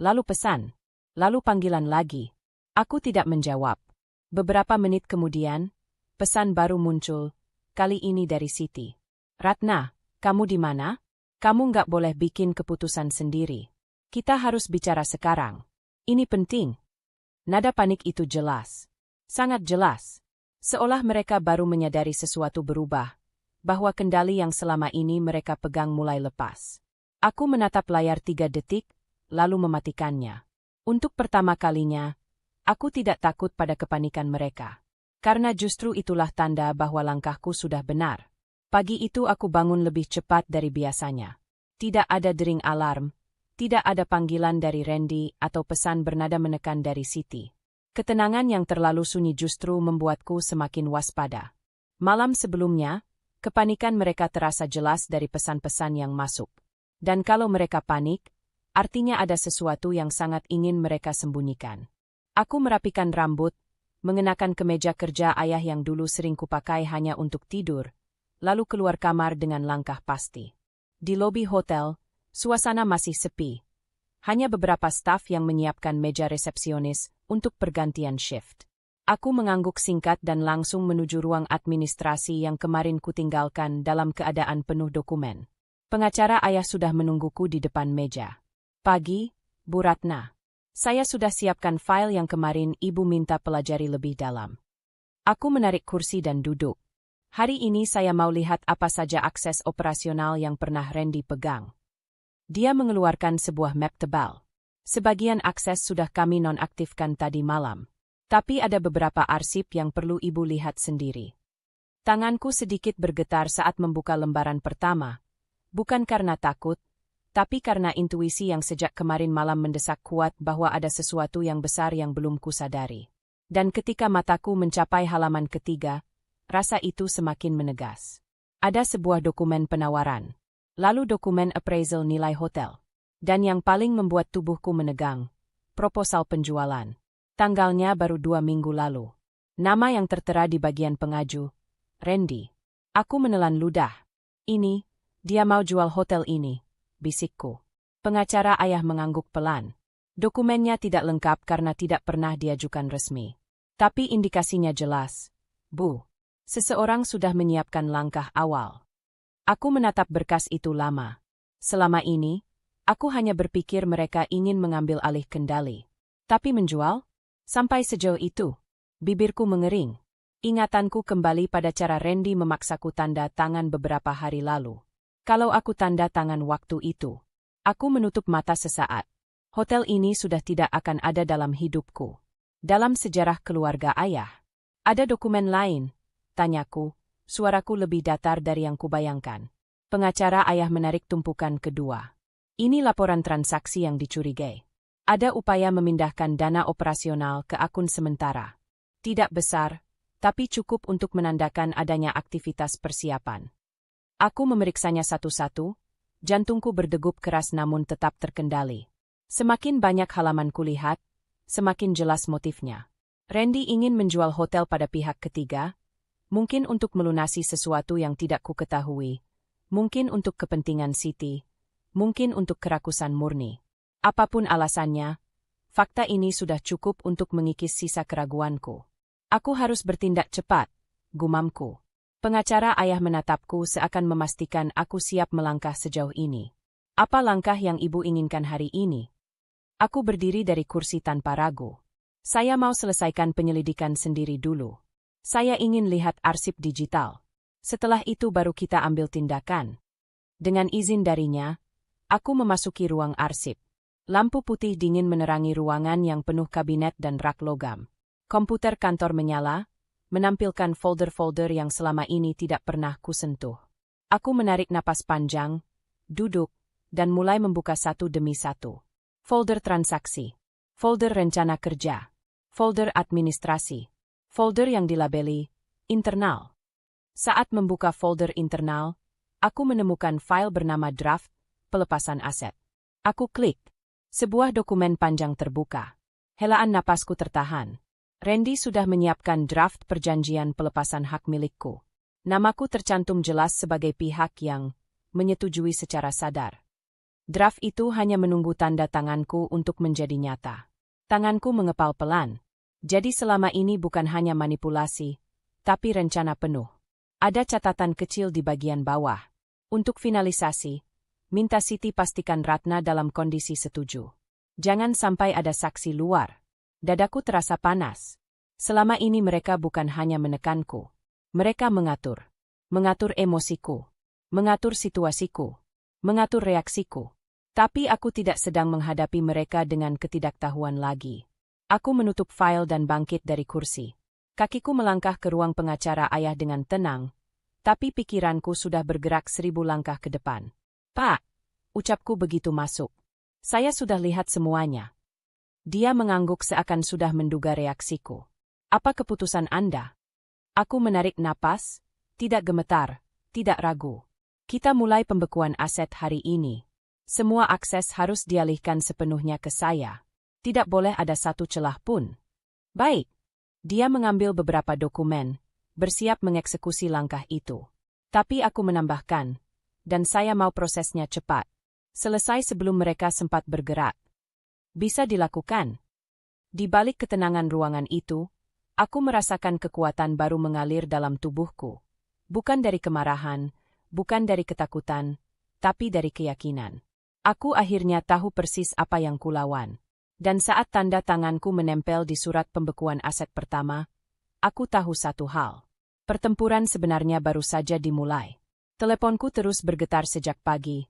Lalu pesan. Lalu panggilan lagi. Aku tidak menjawab. Beberapa menit kemudian, pesan baru muncul, kali ini dari Siti. Ratna, kamu di mana? Kamu nggak boleh bikin keputusan sendiri. Kita harus bicara sekarang. Ini penting. Nada panik itu jelas. Sangat jelas. Seolah mereka baru menyadari sesuatu berubah, bahwa kendali yang selama ini mereka pegang mulai lepas. Aku menatap layar 3 detik, lalu mematikannya. Untuk pertama kalinya, aku tidak takut pada kepanikan mereka. Karena justru itulah tanda bahwa langkahku sudah benar. Pagi itu aku bangun lebih cepat dari biasanya. Tidak ada dering alarm, tidak ada panggilan dari Randy atau pesan bernada menekan dari Siti. Ketenangan yang terlalu sunyi justru membuatku semakin waspada. Malam sebelumnya, kepanikan mereka terasa jelas dari pesan-pesan yang masuk. Dan kalau mereka panik, artinya ada sesuatu yang sangat ingin mereka sembunyikan. Aku merapikan rambut, mengenakan kemeja kerja ayah yang dulu sering kupakai hanya untuk tidur, lalu keluar kamar dengan langkah pasti. Di lobi hotel, suasana masih sepi. Hanya beberapa staf yang menyiapkan meja resepsionis untuk pergantian shift. Aku mengangguk singkat dan langsung menuju ruang administrasi yang kemarin kutinggalkan dalam keadaan penuh dokumen. Pengacara ayah sudah menungguku di depan meja. Pagi, Bu Ratna. Saya sudah siapkan file yang kemarin Ibu minta pelajari lebih dalam. Aku menarik kursi dan duduk. Hari ini saya mau lihat apa saja akses operasional yang pernah Randy pegang. Dia mengeluarkan sebuah map tebal. Sebagian akses sudah kami nonaktifkan tadi malam. Tapi ada beberapa arsip yang perlu Ibu lihat sendiri. Tanganku sedikit bergetar saat membuka lembaran pertama. Bukan karena takut, tapi karena intuisi yang sejak kemarin malam mendesak kuat bahwa ada sesuatu yang besar yang belum kusadari. Dan ketika mataku mencapai halaman ketiga, rasa itu semakin menegas. Ada sebuah dokumen penawaran, lalu dokumen appraisal nilai hotel. Dan yang paling membuat tubuhku menegang, proposal penjualan. Tanggalnya baru 2 minggu lalu. Nama yang tertera di bagian pengaju, Randy. Aku menelan ludah. Ini, dia mau jual hotel ini, bisikku. Pengacara ayah mengangguk pelan. Dokumennya tidak lengkap karena tidak pernah diajukan resmi. Tapi indikasinya jelas. Bu. Seseorang sudah menyiapkan langkah awal. Aku menatap berkas itu lama. Selama ini, aku hanya berpikir mereka ingin mengambil alih kendali. Tapi menjual? Sampai sejauh itu. Bibirku mengering. Ingatanku kembali pada cara Randy memaksaku tanda tangan beberapa hari lalu. Kalau aku tanda tangan waktu itu, aku menutup mata sesaat. Hotel ini sudah tidak akan ada dalam hidupku. Dalam sejarah keluarga ayah. Ada dokumen lain. Tanyaku, suaraku lebih datar dari yang kubayangkan. Pengacara ayah menarik tumpukan kedua. Ini laporan transaksi yang dicurigai. Ada upaya memindahkan dana operasional ke akun sementara. Tidak besar, tapi cukup untuk menandakan adanya aktivitas persiapan. Aku memeriksanya satu-satu, jantungku berdegup keras namun tetap terkendali. Semakin banyak halaman kulihat, semakin jelas motifnya. Randy ingin menjual hotel pada pihak ketiga, mungkin untuk melunasi sesuatu yang tidak kuketahui, mungkin untuk kepentingan Siti, mungkin untuk kerakusan murni. Apapun alasannya, fakta ini sudah cukup untuk mengikis sisa keraguanku. Aku harus bertindak cepat, gumamku. Pengacara ayah menatapku seakan memastikan aku siap melangkah sejauh ini. Apa langkah yang Ibu inginkan hari ini? Aku berdiri dari kursi tanpa ragu. Saya mau selesaikan penyelidikan sendiri dulu. Saya ingin lihat arsip digital. Setelah itu baru kita ambil tindakan. Dengan izin darinya, aku memasuki ruang arsip. Lampu putih dingin menerangi ruangan yang penuh kabinet dan rak logam. Komputer kantor menyala, menampilkan folder-folder yang selama ini tidak pernah kusentuh. Aku menarik napas panjang, duduk, dan mulai membuka satu demi satu. Folder transaksi, folder rencana kerja, folder administrasi, folder yang dilabeli internal. Saat membuka folder internal, aku menemukan file bernama draft pelepasan aset. Aku klik. Sebuah dokumen panjang terbuka. Helaan napasku tertahan. Randy sudah menyiapkan draft perjanjian pelepasan hak milikku. Namaku tercantum jelas sebagai pihak yang menyetujui secara sadar. Draft itu hanya menunggu tanda tanganku untuk menjadi nyata. Tanganku mengepal pelan. Jadi selama ini bukan hanya manipulasi, tapi rencana penuh. Ada catatan kecil di bagian bawah. Untuk finalisasi, minta Siti pastikan Ratna dalam kondisi setuju. Jangan sampai ada saksi luar. Dadaku terasa panas. Selama ini mereka bukan hanya menekanku. Mereka mengatur. Mengatur emosiku. Mengatur situasiku. Mengatur reaksiku. Tapi aku tidak sedang menghadapi mereka dengan ketidaktahuan lagi. Aku menutup file dan bangkit dari kursi. Kakiku melangkah ke ruang pengacara ayah dengan tenang, tapi pikiranku sudah bergerak 1000 langkah ke depan. Pak, ucapku begitu masuk. Saya sudah lihat semuanya. Dia mengangguk seakan sudah menduga reaksiku. Apa keputusan Anda? Aku menarik napas, tidak gemetar, tidak ragu. Kita mulai pembekuan aset hari ini. Semua akses harus dialihkan sepenuhnya ke saya. Tidak boleh ada satu celah pun. Baik. Dia mengambil beberapa dokumen, bersiap mengeksekusi langkah itu. Tapi aku menambahkan, dan saya mau prosesnya cepat. Selesai sebelum mereka sempat bergerak. Bisa dilakukan. Di balik ketenangan ruangan itu, aku merasakan kekuatan baru mengalir dalam tubuhku. Bukan dari kemarahan, bukan dari ketakutan, tapi dari keyakinan. Aku akhirnya tahu persis apa yang kulawan. Dan saat tanda tanganku menempel di surat pembekuan aset pertama, aku tahu satu hal. Pertempuran sebenarnya baru saja dimulai. Teleponku terus bergetar sejak pagi,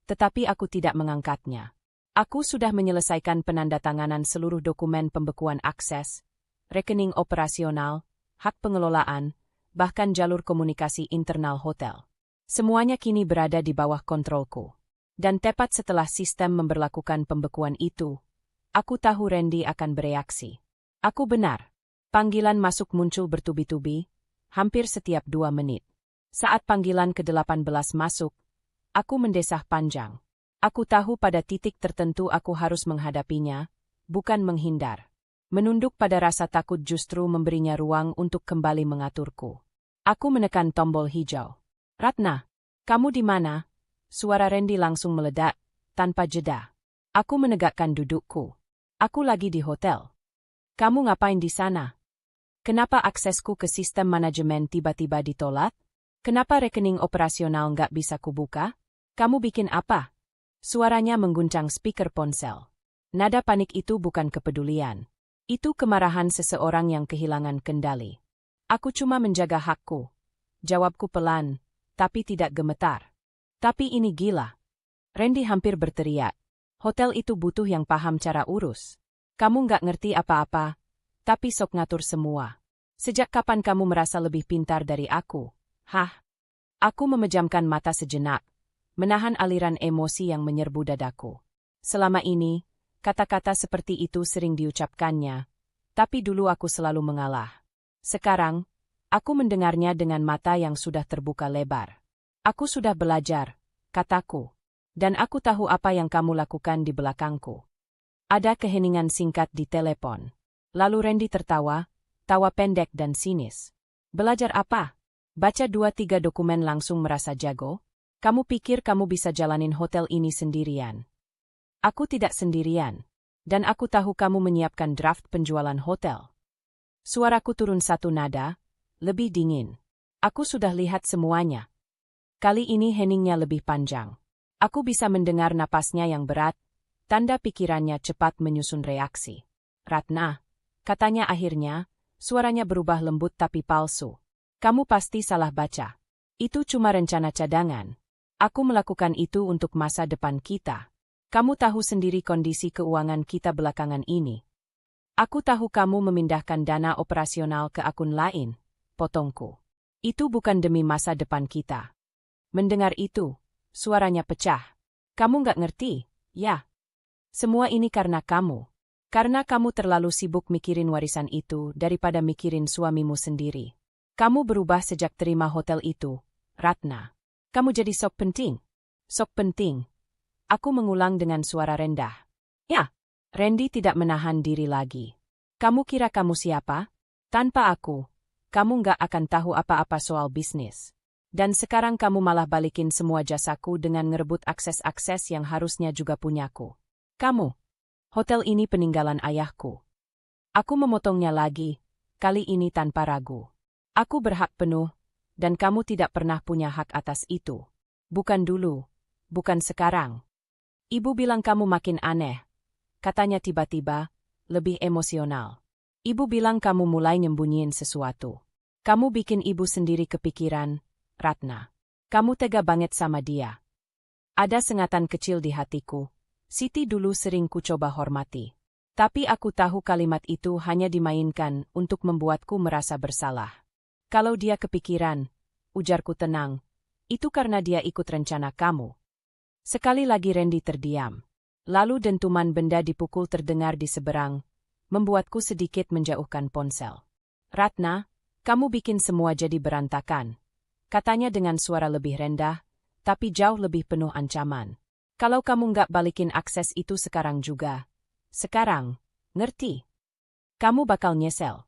tetapi aku tidak mengangkatnya. Aku sudah menyelesaikan penandatanganan seluruh dokumen pembekuan akses, rekening operasional, hak pengelolaan, bahkan jalur komunikasi internal hotel. Semuanya kini berada di bawah kontrolku. Dan tepat setelah sistem memberlakukan pembekuan itu, aku tahu Randy akan bereaksi. Aku benar. Panggilan masuk muncul bertubi-tubi, hampir setiap 2 menit. Saat panggilan ke-18 masuk, aku mendesah panjang. Aku tahu pada titik tertentu aku harus menghadapinya, bukan menghindar. Menunduk pada rasa takut justru memberinya ruang untuk kembali mengaturku. Aku menekan tombol hijau. Ratna, kamu di mana? Suara Randy langsung meledak, tanpa jeda. Aku menegakkan dudukku. Aku lagi di hotel. Kamu ngapain di sana? Kenapa aksesku ke sistem manajemen tiba-tiba ditolak? Kenapa rekening operasional nggak bisa kubuka? Kamu bikin apa? Suaranya mengguncang speaker ponsel. Nada panik itu bukan kepedulian. Itu kemarahan seseorang yang kehilangan kendali. Aku cuma menjaga hakku. Jawabku pelan, tapi tidak gemetar. Tapi ini gila. Randy hampir berteriak. Hotel itu butuh yang paham cara urus. Kamu nggak ngerti apa-apa, tapi sok ngatur semua. Sejak kapan kamu merasa lebih pintar dari aku? Hah? Aku memejamkan mata sejenak, menahan aliran emosi yang menyerbu dadaku. Selama ini, kata-kata seperti itu sering diucapkannya, tapi dulu aku selalu mengalah. Sekarang, aku mendengarnya dengan mata yang sudah terbuka lebar. Aku sudah belajar, kataku. Dan aku tahu apa yang kamu lakukan di belakangku. Ada keheningan singkat di telepon. Lalu Randy tertawa, tawa pendek dan sinis. Belajar apa? Baca 2-3 dokumen langsung merasa jago? Kamu pikir kamu bisa jalanin hotel ini sendirian? Aku tidak sendirian. Dan aku tahu kamu menyiapkan draft penjualan hotel. Suaraku turun satu nada, lebih dingin. Aku sudah lihat semuanya. Kali ini heningnya lebih panjang. Aku bisa mendengar napasnya yang berat, tanda pikirannya cepat menyusun reaksi. Ratna, katanya akhirnya, suaranya berubah lembut tapi palsu. Kamu pasti salah baca. Itu cuma rencana cadangan. Aku melakukan itu untuk masa depan kita. Kamu tahu sendiri kondisi keuangan kita belakangan ini. Aku tahu kamu memindahkan dana operasional ke akun lain, potongku. Itu bukan demi masa depan kita. Mendengar itu, suaranya pecah. Kamu nggak ngerti, ya? Semua ini karena kamu. Karena kamu terlalu sibuk mikirin warisan itu daripada mikirin suamimu sendiri. Kamu berubah sejak terima hotel itu, Ratna. Kamu jadi sok penting. Sok penting. Aku mengulang dengan suara rendah. Ya, Randy tidak menahan diri lagi. Kamu kira kamu siapa? Tanpa aku, kamu nggak akan tahu apa-apa soal bisnis. Dan sekarang kamu malah balikin semua jasaku dengan ngerebut akses-akses yang harusnya juga punyaku. Kamu, hotel ini peninggalan ayahku. Aku memotongnya lagi, kali ini tanpa ragu. Aku berhak penuh, dan kamu tidak pernah punya hak atas itu. Bukan dulu, bukan sekarang. Ibu bilang kamu makin aneh. Katanya tiba-tiba, lebih emosional. Ibu bilang kamu mulai nyembunyiin sesuatu. Kamu bikin ibu sendiri kepikiran, Ratna. Kamu tega banget sama dia. Ada sengatan kecil di hatiku. Siti dulu sering kucoba hormati. Tapi aku tahu kalimat itu hanya dimainkan untuk membuatku merasa bersalah. Kalau dia kepikiran, ujarku tenang, itu karena dia ikut rencana kamu. Sekali lagi Randy terdiam. Lalu dentuman benda dipukul terdengar di seberang, membuatku sedikit menjauhkan ponsel. Ratna, kamu bikin semua jadi berantakan. Katanya dengan suara lebih rendah, tapi jauh lebih penuh ancaman. Kalau kamu nggak balikin akses itu sekarang juga. Sekarang, ngerti? Kamu bakal nyesel.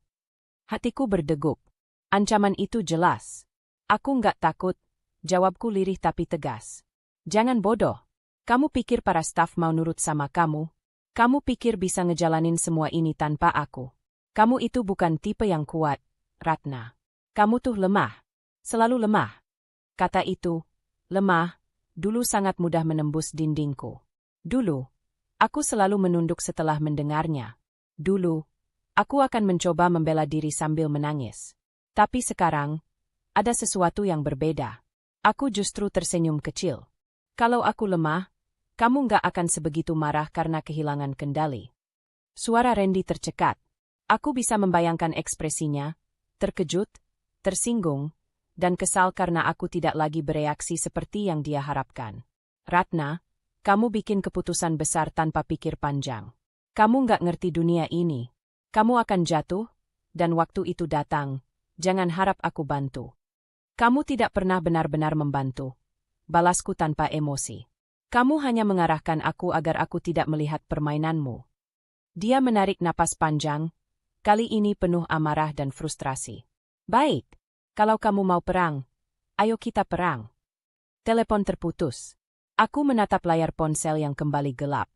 Hatiku berdegup. Ancaman itu jelas. Aku nggak takut, jawabku lirih tapi tegas. Jangan bodoh. Kamu pikir para staf mau nurut sama kamu? Kamu pikir bisa ngejalanin semua ini tanpa aku? Kamu itu bukan tipe yang kuat, Ratna. Kamu tuh lemah. Selalu lemah. Kata itu, lemah, dulu sangat mudah menembus dindingku. Dulu, aku selalu menunduk setelah mendengarnya. Dulu, aku akan mencoba membela diri sambil menangis. Tapi sekarang, ada sesuatu yang berbeda. Aku justru tersenyum kecil. Kalau aku lemah, kamu nggak akan sebegitu marah karena kehilangan kendali. Suara Randy tercekat. Aku bisa membayangkan ekspresinya, terkejut, tersinggung, dan kesal karena aku tidak lagi bereaksi seperti yang dia harapkan. Ratna, kamu bikin keputusan besar tanpa pikir panjang. Kamu nggak ngerti dunia ini. Kamu akan jatuh, dan waktu itu datang, jangan harap aku bantu. Kamu tidak pernah benar-benar membantu. Balasku tanpa emosi. Kamu hanya mengarahkan aku agar aku tidak melihat permainanmu. Dia menarik napas panjang, kali ini penuh amarah dan frustrasi. Baik, kalau kamu mau perang, ayo kita perang. Telepon terputus. Aku menatap layar ponsel yang kembali gelap.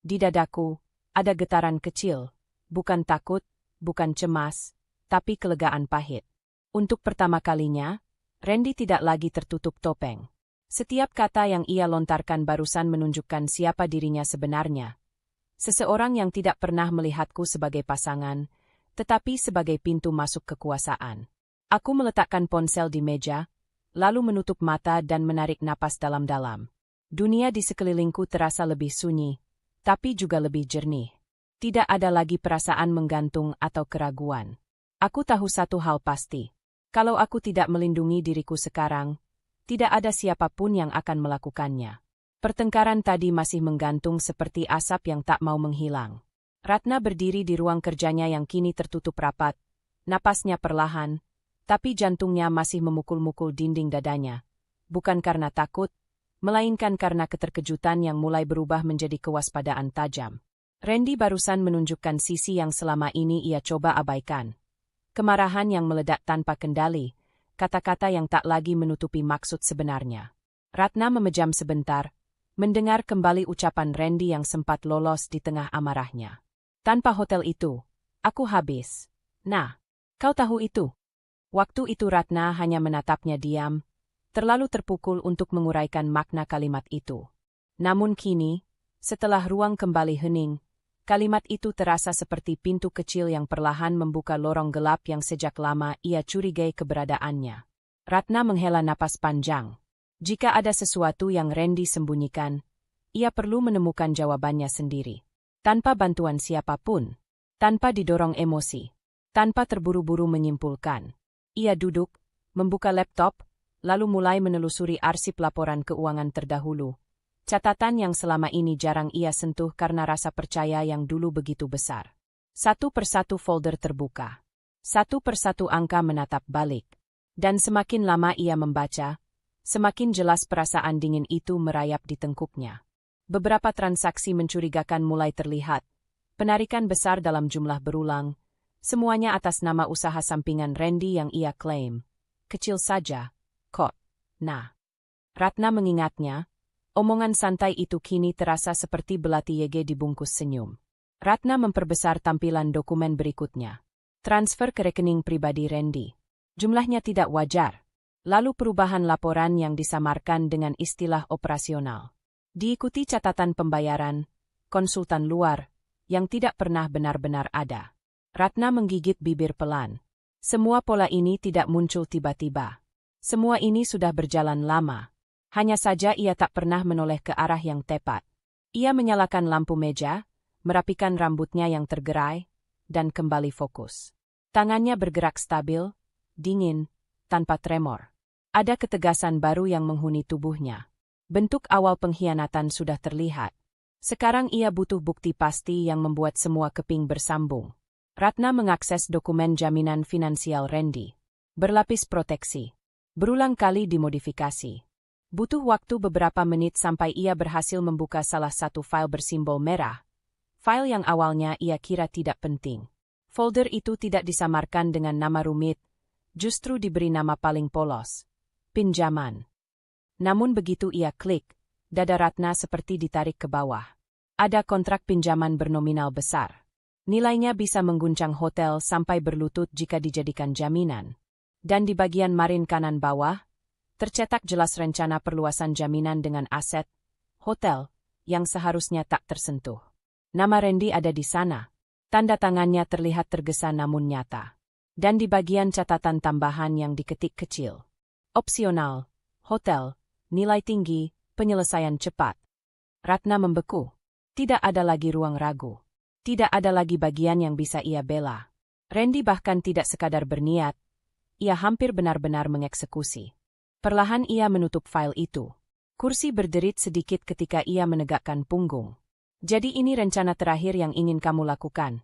Di dadaku, ada getaran kecil, bukan takut, bukan cemas, tapi kelegaan pahit. Untuk pertama kalinya, Randy tidak lagi tertutup topeng. Setiap kata yang ia lontarkan barusan menunjukkan siapa dirinya sebenarnya. Seseorang yang tidak pernah melihatku sebagai pasangan, tetapi sebagai pintu masuk kekuasaan. Aku meletakkan ponsel di meja, lalu menutup mata dan menarik napas dalam-dalam. Dunia di sekelilingku terasa lebih sunyi, tapi juga lebih jernih. Tidak ada lagi perasaan menggantung atau keraguan. Aku tahu satu hal pasti. Kalau aku tidak melindungi diriku sekarang, tidak ada siapapun yang akan melakukannya. Pertengkaran tadi masih menggantung seperti asap yang tak mau menghilang. Ratna berdiri di ruang kerjanya yang kini tertutup rapat, napasnya perlahan, tapi jantungnya masih memukul-mukul dinding dadanya. Bukan karena takut, melainkan karena keterkejutan yang mulai berubah menjadi kewaspadaan tajam. Randy barusan menunjukkan sisi yang selama ini ia coba abaikan. Kemarahan yang meledak tanpa kendali, kata-kata yang tak lagi menutupi maksud sebenarnya. Ratna memejam sebentar, mendengar kembali ucapan Randy yang sempat lolos di tengah amarahnya. Tanpa hotel itu, aku habis. Nah, kau tahu itu? Waktu itu Ratna hanya menatapnya diam, terlalu terpukul untuk menguraikan makna kalimat itu. Namun kini, setelah ruang kembali hening, kalimat itu terasa seperti pintu kecil yang perlahan membuka lorong gelap yang sejak lama ia curigai keberadaannya. Ratna menghela napas panjang. Jika ada sesuatu yang Randy sembunyikan, ia perlu menemukan jawabannya sendiri. Tanpa bantuan siapapun, tanpa didorong emosi, tanpa terburu-buru menyimpulkan. Ia duduk, membuka laptop, lalu mulai menelusuri arsip laporan keuangan terdahulu. Catatan yang selama ini jarang ia sentuh karena rasa percaya yang dulu begitu besar. Satu persatu folder terbuka. Satu persatu angka menatap balik. Dan semakin lama ia membaca, semakin jelas perasaan dingin itu merayap di tengkuknya. Beberapa transaksi mencurigakan mulai terlihat. Penarikan besar dalam jumlah berulang, semuanya atas nama usaha sampingan Randy yang ia klaim. Kecil saja, kok. Nah, Ratna mengingatnya, omongan santai itu kini terasa seperti belati yege dibungkus senyum. Ratna memperbesar tampilan dokumen berikutnya. Transfer ke rekening pribadi Randy. Jumlahnya tidak wajar. Lalu perubahan laporan yang disamarkan dengan istilah operasional. Diikuti catatan pembayaran, konsultan luar, yang tidak pernah benar-benar ada. Ratna menggigit bibir pelan. Semua pola ini tidak muncul tiba-tiba. Semua ini sudah berjalan lama. Hanya saja ia tak pernah menoleh ke arah yang tepat. Ia menyalakan lampu meja, merapikan rambutnya yang tergerai, dan kembali fokus. Tangannya bergerak stabil, dingin, tanpa tremor. Ada ketegasan baru yang menghuni tubuhnya. Bentuk awal pengkhianatan sudah terlihat. Sekarang ia butuh bukti pasti yang membuat semua keping bersambung. Ratna mengakses dokumen jaminan finansial Randy. Berlapis proteksi. Berulang kali dimodifikasi. Butuh waktu beberapa menit sampai ia berhasil membuka salah satu file bersimbol merah. File yang awalnya ia kira tidak penting. Folder itu tidak disamarkan dengan nama rumit, justru diberi nama paling polos. Pinjaman. Namun begitu ia klik, dada Ratna seperti ditarik ke bawah. Ada kontrak pinjaman bernominal besar. Nilainya bisa mengguncang hotel sampai berlutut jika dijadikan jaminan. Dan di bagian marin kanan bawah, tercetak jelas rencana perluasan jaminan dengan aset, hotel, yang seharusnya tak tersentuh. Nama Randy ada di sana. Tanda tangannya terlihat tergesa namun nyata. Dan di bagian catatan tambahan yang diketik kecil. Opsional, hotel, nilai tinggi, penyelesaian cepat. Ratna membeku. Tidak ada lagi ruang ragu. Tidak ada lagi bagian yang bisa ia bela. Randy bahkan tidak sekadar berniat. Ia hampir benar-benar mengeksekusi. Perlahan ia menutup file itu. Kursi berderit sedikit ketika ia menegakkan punggung. Jadi ini rencana terakhir yang ingin kamu lakukan.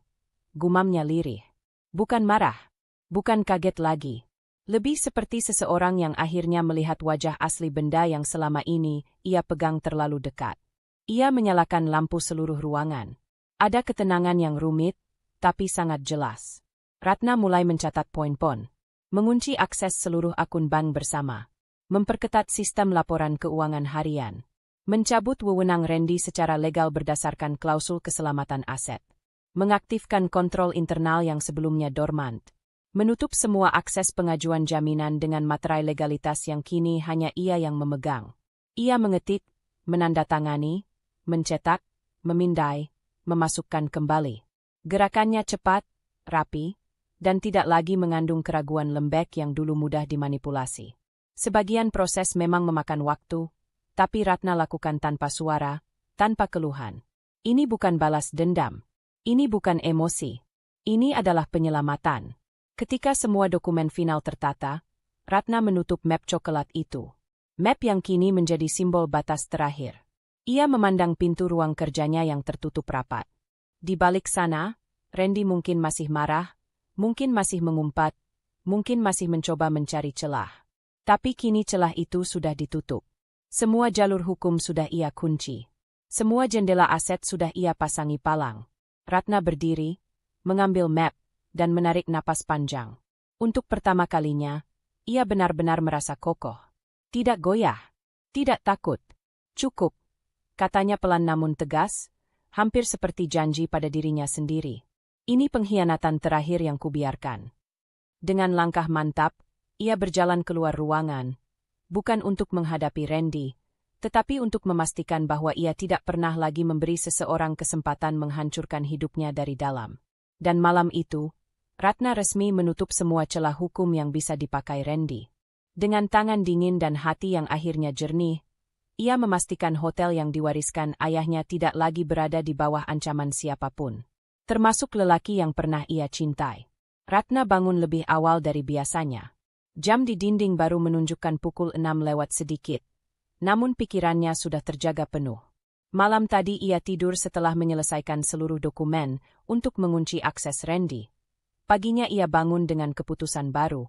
Gumamnya lirih. Bukan marah. Bukan kaget lagi. Lebih seperti seseorang yang akhirnya melihat wajah asli benda yang selama ini ia pegang terlalu dekat. Ia menyalakan lampu seluruh ruangan. Ada ketenangan yang rumit, tapi sangat jelas. Ratna mulai mencatat poin-poin. Mengunci akses seluruh akun bank bersama. Memperketat sistem laporan keuangan harian. Mencabut wewenang Randy secara legal berdasarkan klausul keselamatan aset. Mengaktifkan kontrol internal yang sebelumnya dormant. Menutup semua akses pengajuan jaminan dengan materai legalitas yang kini hanya ia yang memegang. Ia mengetik, menandatangani, mencetak, memindai, memasukkan kembali. Gerakannya cepat, rapi, dan tidak lagi mengandung keraguan lembek yang dulu mudah dimanipulasi. Sebagian proses memang memakan waktu, tapi Ratna lakukan tanpa suara, tanpa keluhan. Ini bukan balas dendam. Ini bukan emosi. Ini adalah penyelamatan. Ketika semua dokumen final tertata, Ratna menutup map coklat itu. Map yang kini menjadi simbol batas terakhir. Ia memandang pintu ruang kerjanya yang tertutup rapat. Di balik sana, Randy mungkin masih marah, mungkin masih mengumpat, mungkin masih mencoba mencari celah. Tapi kini celah itu sudah ditutup. Semua jalur hukum sudah ia kunci. Semua jendela aset sudah ia pasangi palang. Ratna berdiri, mengambil map, dan menarik napas panjang. Untuk pertama kalinya, ia benar-benar merasa kokoh. Tidak goyah. Tidak takut. Cukup. Katanya pelan namun tegas, hampir seperti janji pada dirinya sendiri. Ini pengkhianatan terakhir yang kubiarkan. Dengan langkah mantap, ia berjalan keluar ruangan. Bukan untuk menghadapi Randy, tetapi untuk memastikan bahwa ia tidak pernah lagi memberi seseorang kesempatan menghancurkan hidupnya dari dalam. Dan malam itu, Ratna resmi menutup semua celah hukum yang bisa dipakai Randy. Dengan tangan dingin dan hati yang akhirnya jernih, ia memastikan hotel yang diwariskan ayahnya tidak lagi berada di bawah ancaman siapapun. Termasuk lelaki yang pernah ia cintai. Ratna bangun lebih awal dari biasanya. Jam di dinding baru menunjukkan pukul 6 lewat sedikit. Namun pikirannya sudah terjaga penuh. Malam tadi ia tidur setelah menyelesaikan seluruh dokumen untuk mengunci akses Randy. Paginya ia bangun dengan keputusan baru,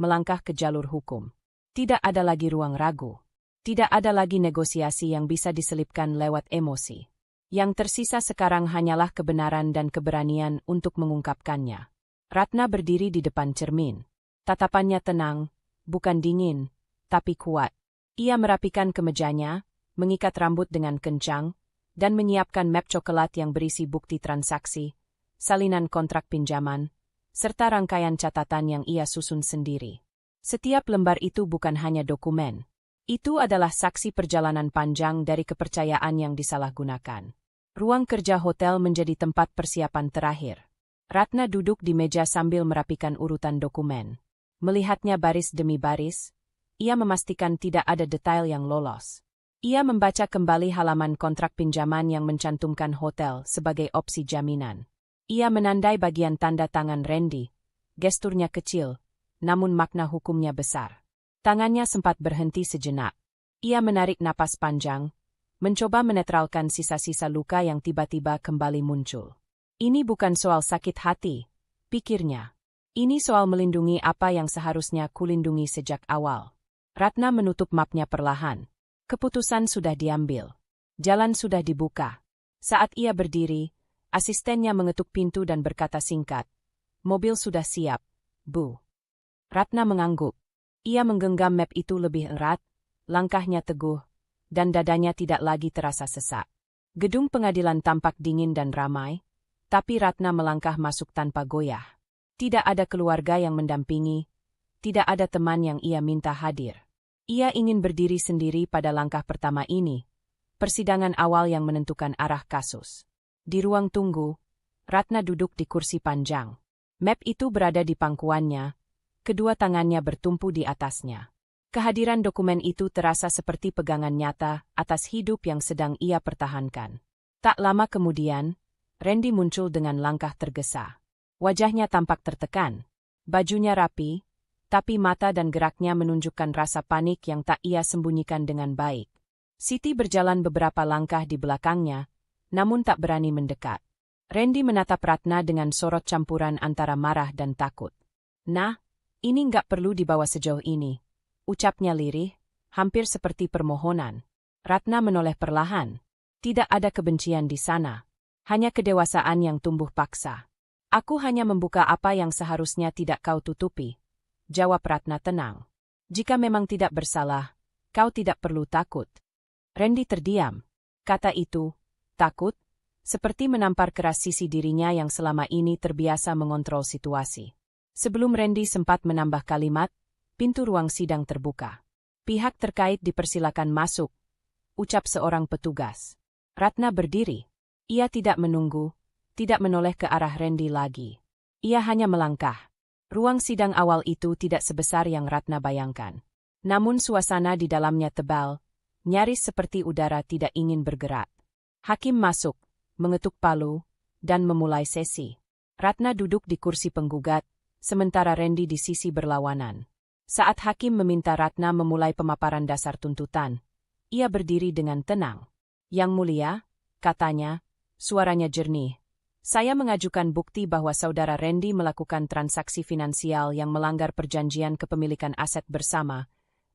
melangkah ke jalur hukum. Tidak ada lagi ruang ragu. Tidak ada lagi negosiasi yang bisa diselipkan lewat emosi. Yang tersisa sekarang hanyalah kebenaran dan keberanian untuk mengungkapkannya. Ratna berdiri di depan cermin. Tatapannya tenang, bukan dingin, tapi kuat. Ia merapikan kemejanya, mengikat rambut dengan kencang, dan menyiapkan map coklat yang berisi bukti transaksi, salinan kontrak pinjaman, serta rangkaian catatan yang ia susun sendiri. Setiap lembar itu bukan hanya dokumen. Itu adalah saksi perjalanan panjang dari kepercayaan yang disalahgunakan. Ruang kerja hotel menjadi tempat persiapan terakhir. Ratna duduk di meja sambil merapikan urutan dokumen. Melihatnya baris demi baris, ia memastikan tidak ada detail yang lolos. Ia membaca kembali halaman kontrak pinjaman yang mencantumkan hotel sebagai opsi jaminan. Ia menandai bagian tanda tangan Randy. Gesturnya kecil, namun makna hukumnya besar. Tangannya sempat berhenti sejenak. Ia menarik napas panjang, mencoba menetralkan sisa-sisa luka yang tiba-tiba kembali muncul. Ini bukan soal sakit hati, pikirnya. Ini soal melindungi apa yang seharusnya kulindungi sejak awal. Ratna menutup mapnya perlahan. Keputusan sudah diambil. Jalan sudah dibuka. Saat ia berdiri, asistennya mengetuk pintu dan berkata singkat, "Mobil sudah siap, Bu." Ratna mengangguk. Ia menggenggam map itu lebih erat, langkahnya teguh, dan dadanya tidak lagi terasa sesak. Gedung pengadilan tampak dingin dan ramai, tapi Ratna melangkah masuk tanpa goyah. Tidak ada keluarga yang mendampingi, tidak ada teman yang ia minta hadir. Ia ingin berdiri sendiri pada langkah pertama ini, persidangan awal yang menentukan arah kasus. Di ruang tunggu, Ratna duduk di kursi panjang. Map itu berada di pangkuannya, kedua tangannya bertumpu di atasnya. Kehadiran dokumen itu terasa seperti pegangan nyata atas hidup yang sedang ia pertahankan. Tak lama kemudian, Randy muncul dengan langkah tergesa. Wajahnya tampak tertekan. Bajunya rapi, tapi mata dan geraknya menunjukkan rasa panik yang tak ia sembunyikan dengan baik. Siti berjalan beberapa langkah di belakangnya, namun tak berani mendekat. Randy menatap Ratna dengan sorot campuran antara marah dan takut. "Nah, ini nggak perlu dibawa sejauh ini," ucapnya lirih, hampir seperti permohonan. Ratna menoleh perlahan. Tidak ada kebencian di sana. Hanya kedewasaan yang tumbuh paksa. "Aku hanya membuka apa yang seharusnya tidak kau tutupi," jawab Ratna tenang. "Jika memang tidak bersalah, kau tidak perlu takut." Randy terdiam. Kata itu, takut, seperti menampar keras sisi dirinya yang selama ini terbiasa mengontrol situasi. Sebelum Randy sempat menambah kalimat, pintu ruang sidang terbuka. "Pihak terkait dipersilakan masuk," ucap seorang petugas. Ratna berdiri. Ia tidak menunggu, tidak menoleh ke arah Randy lagi. Ia hanya melangkah. Ruang sidang awal itu tidak sebesar yang Ratna bayangkan. Namun suasana di dalamnya tebal, nyaris seperti udara tidak ingin bergerak. Hakim masuk, mengetuk palu, dan memulai sesi. Ratna duduk di kursi penggugat, sementara Randy di sisi berlawanan. Saat hakim meminta Ratna memulai pemaparan dasar tuntutan, ia berdiri dengan tenang. "Yang mulia," katanya, suaranya jernih, "saya mengajukan bukti bahwa saudara Randy melakukan transaksi finansial yang melanggar perjanjian kepemilikan aset bersama,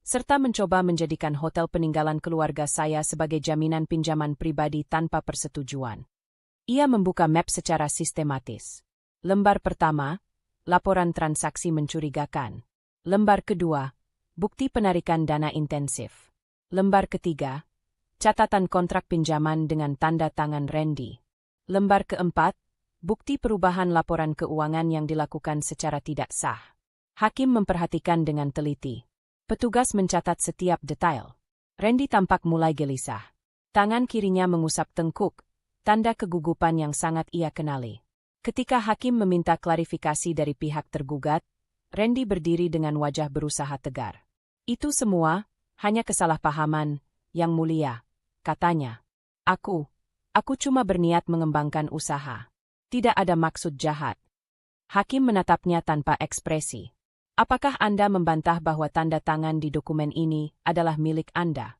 serta mencoba menjadikan hotel peninggalan keluarga saya sebagai jaminan pinjaman pribadi tanpa persetujuan." Ia membuka map secara sistematis. Lembar pertama, laporan transaksi mencurigakan. Lembar kedua, bukti penarikan dana intensif. Lembar ketiga, catatan kontrak pinjaman dengan tanda tangan Randy. Lembar keempat, bukti perubahan laporan keuangan yang dilakukan secara tidak sah. Hakim memperhatikan dengan teliti. Petugas mencatat setiap detail. Randy tampak mulai gelisah. Tangan kirinya mengusap tengkuk, tanda kegugupan yang sangat ia kenali. Ketika hakim meminta klarifikasi dari pihak tergugat, Randy berdiri dengan wajah berusaha tegar. "Itu semua hanya kesalahpahaman, Yang Mulia," katanya. Aku cuma berniat mengembangkan usaha. Tidak ada maksud jahat." Hakim menatapnya tanpa ekspresi. "Apakah Anda membantah bahwa tanda tangan di dokumen ini adalah milik Anda?"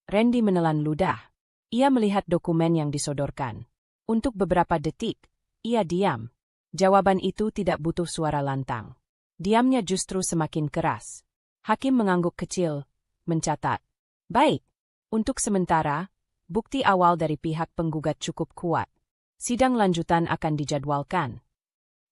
Randy menelan ludah. Ia melihat dokumen yang disodorkan. Untuk beberapa detik, ia diam. Jawaban itu tidak butuh suara lantang. Diamnya justru semakin keras. Hakim mengangguk kecil, mencatat. Baik. Untuk sementara, bukti awal dari pihak penggugat cukup kuat. Sidang lanjutan akan dijadwalkan.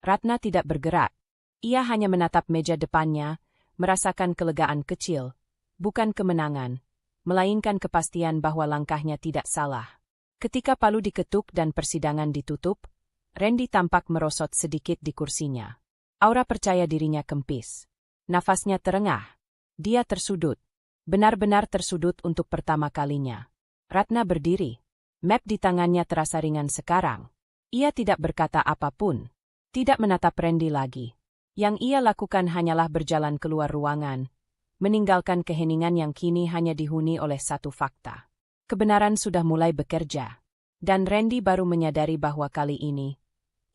Ratna tidak bergerak. Ia hanya menatap meja depannya, merasakan kelegaan kecil, bukan kemenangan, melainkan kepastian bahwa langkahnya tidak salah. Ketika palu diketuk dan persidangan ditutup, Randy tampak merosot sedikit di kursinya. Aura percaya dirinya kempis. Nafasnya terengah. Dia tersudut. Benar-benar tersudut untuk pertama kalinya. Ratna berdiri. Map di tangannya terasa ringan sekarang. Ia tidak berkata apapun. Tidak menatap Randy lagi. Yang ia lakukan hanyalah berjalan keluar ruangan, meninggalkan keheningan yang kini hanya dihuni oleh satu fakta. Kebenaran sudah mulai bekerja. Dan Randy baru menyadari bahwa kali ini,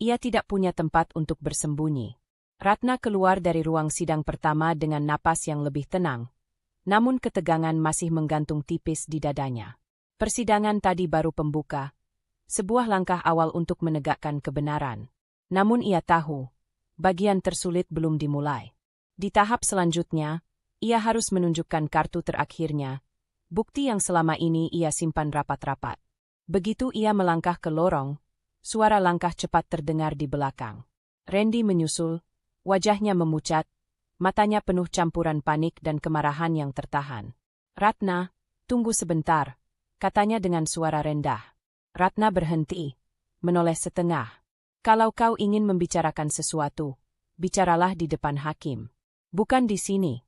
ia tidak punya tempat untuk bersembunyi. Ratna keluar dari ruang sidang pertama dengan napas yang lebih tenang, namun ketegangan masih menggantung tipis di dadanya. Persidangan tadi baru pembuka, sebuah langkah awal untuk menegakkan kebenaran. Namun ia tahu, bagian tersulit belum dimulai. Di tahap selanjutnya, ia harus menunjukkan kartu terakhirnya, bukti yang selama ini ia simpan rapat-rapat. Begitu ia melangkah ke lorong, suara langkah cepat terdengar di belakang. Randy menyusul, wajahnya memucat, matanya penuh campuran panik dan kemarahan yang tertahan. "Ratna, tunggu sebentar," katanya dengan suara rendah. Ratna berhenti, menoleh setengah. "Kalau kau ingin membicarakan sesuatu, bicaralah di depan hakim. Bukan di sini."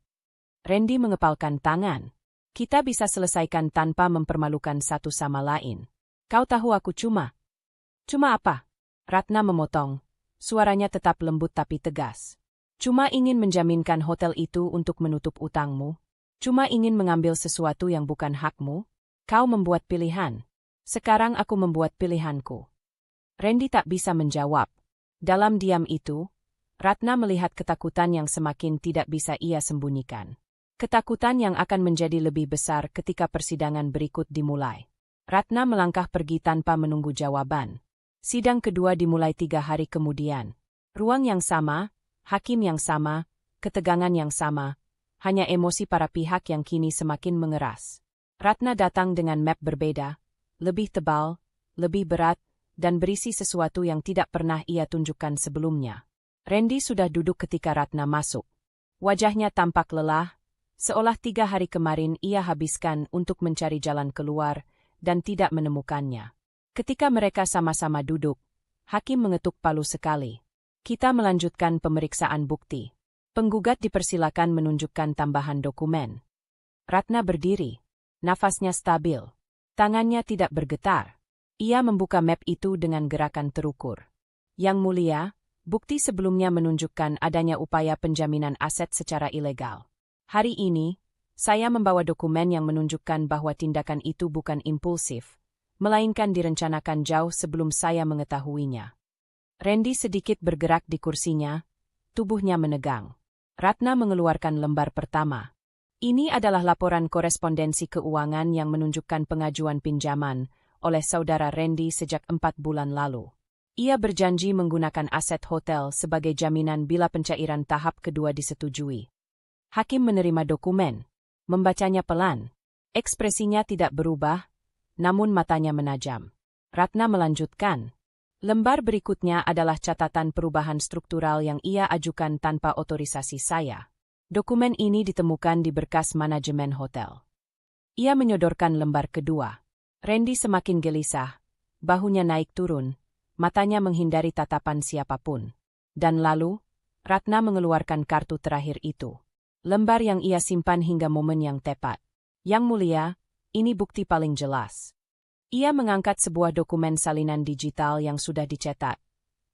Randy mengepalkan tangan. "Kita bisa selesaikan tanpa mempermalukan satu sama lain. Kau tahu aku cuma..." "Cuma apa?" Ratna memotong. Suaranya tetap lembut tapi tegas. "Cuma ingin menjaminkan hotel itu untuk menutup utangmu. Cuma ingin mengambil sesuatu yang bukan hakmu. Kau membuat pilihan. Sekarang aku membuat pilihanku." Randy tak bisa menjawab. Dalam diam itu, Ratna melihat ketakutan yang semakin tidak bisa ia sembunyikan. Ketakutan yang akan menjadi lebih besar ketika persidangan berikut dimulai. Ratna melangkah pergi tanpa menunggu jawaban. Sidang kedua dimulai 3 hari kemudian. Ruang yang sama, hakim yang sama, ketegangan yang sama, hanya emosi para pihak yang kini semakin mengeras. Ratna datang dengan map berbeda, lebih tebal, lebih berat, dan berisi sesuatu yang tidak pernah ia tunjukkan sebelumnya. Randy sudah duduk ketika Ratna masuk. Wajahnya tampak lelah, seolah 3 hari kemarin ia habiskan untuk mencari jalan keluar dan tidak menemukannya. Ketika mereka sama-sama duduk, hakim mengetuk palu sekali. "Kita melanjutkan pemeriksaan bukti. Penggugat dipersilakan menunjukkan tambahan dokumen." Ratna berdiri. Nafasnya stabil. Tangannya tidak bergetar. Ia membuka map itu dengan gerakan terukur. "Yang Mulia, bukti sebelumnya menunjukkan adanya upaya penjaminan aset secara ilegal. Hari ini, saya membawa dokumen yang menunjukkan bahwa tindakan itu bukan impulsif, melainkan direncanakan jauh sebelum saya mengetahuinya." Randy sedikit bergerak di kursinya, tubuhnya menegang. Ratna mengeluarkan lembar pertama. Ini adalah laporan korespondensi keuangan yang menunjukkan pengajuan pinjaman oleh saudara Randy sejak 4 bulan lalu. Ia berjanji menggunakan aset hotel sebagai jaminan bila pencairan tahap kedua disetujui. Hakim menerima dokumen, membacanya pelan. Ekspresinya tidak berubah, namun matanya menajam. Ratna melanjutkan. "Lembar berikutnya adalah catatan perubahan struktural yang ia ajukan tanpa otorisasi saya. Dokumen ini ditemukan di berkas manajemen hotel." Ia menyodorkan lembar kedua. Randy semakin gelisah, bahunya naik turun, matanya menghindari tatapan siapapun. Dan lalu, Ratna mengeluarkan kartu terakhir itu. Lembar yang ia simpan hingga momen yang tepat. "Yang Mulia, ini bukti paling jelas." Ia mengangkat sebuah dokumen salinan digital yang sudah dicetak.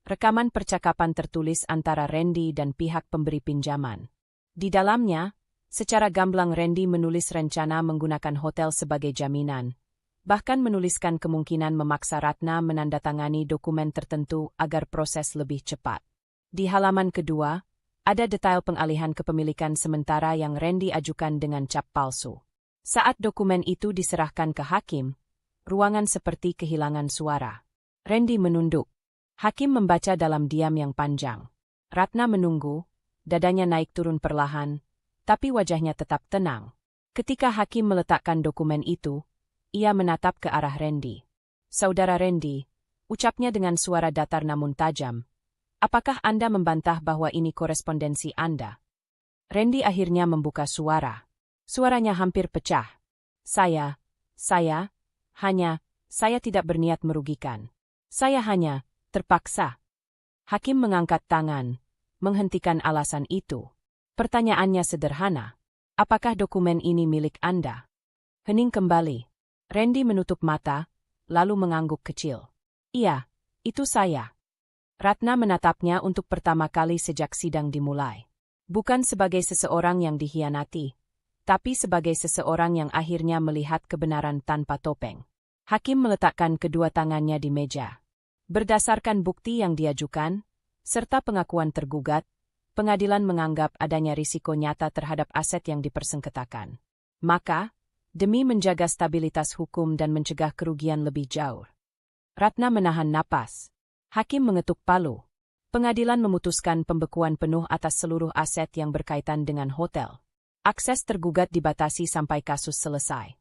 Rekaman percakapan tertulis antara Randy dan pihak pemberi pinjaman. Di dalamnya, secara gamblang Randy menulis rencana menggunakan hotel sebagai jaminan, bahkan menuliskan kemungkinan memaksa Ratna menandatangani dokumen tertentu agar proses lebih cepat. Di halaman kedua, ada detail pengalihan kepemilikan sementara yang Randy ajukan dengan cap palsu. Saat dokumen itu diserahkan ke hakim, ruangan seperti kehilangan suara. Randy menunduk. Hakim membaca dalam diam yang panjang. Ratna menunggu, dadanya naik turun perlahan, tapi wajahnya tetap tenang. Ketika hakim meletakkan dokumen itu, ia menatap ke arah Randy. "Saudara Randy," ucapnya dengan suara datar namun tajam, "apakah Anda membantah bahwa ini korespondensi Anda?" Randy akhirnya membuka suara. Suaranya hampir pecah. Saya tidak berniat merugikan. Saya hanya terpaksa." Hakim mengangkat tangan, menghentikan alasan itu. Pertanyaannya sederhana. "Apakah dokumen ini milik Anda?" Hening kembali. Randy menutup mata, lalu mengangguk kecil. "Iya, itu saya." Ratna menatapnya untuk pertama kali sejak sidang dimulai. Bukan sebagai seseorang yang dikhianati, tapi sebagai seseorang yang akhirnya melihat kebenaran tanpa topeng. Hakim meletakkan kedua tangannya di meja. Berdasarkan bukti yang diajukan, serta pengakuan tergugat, pengadilan menganggap adanya risiko nyata terhadap aset yang dipersengketakan. Maka, demi menjaga stabilitas hukum dan mencegah kerugian lebih jauh, Ratna menahan napas. Hakim mengetuk palu. Pengadilan memutuskan pembekuan penuh atas seluruh aset yang berkaitan dengan hotel. Akses tergugat dibatasi sampai kasus selesai.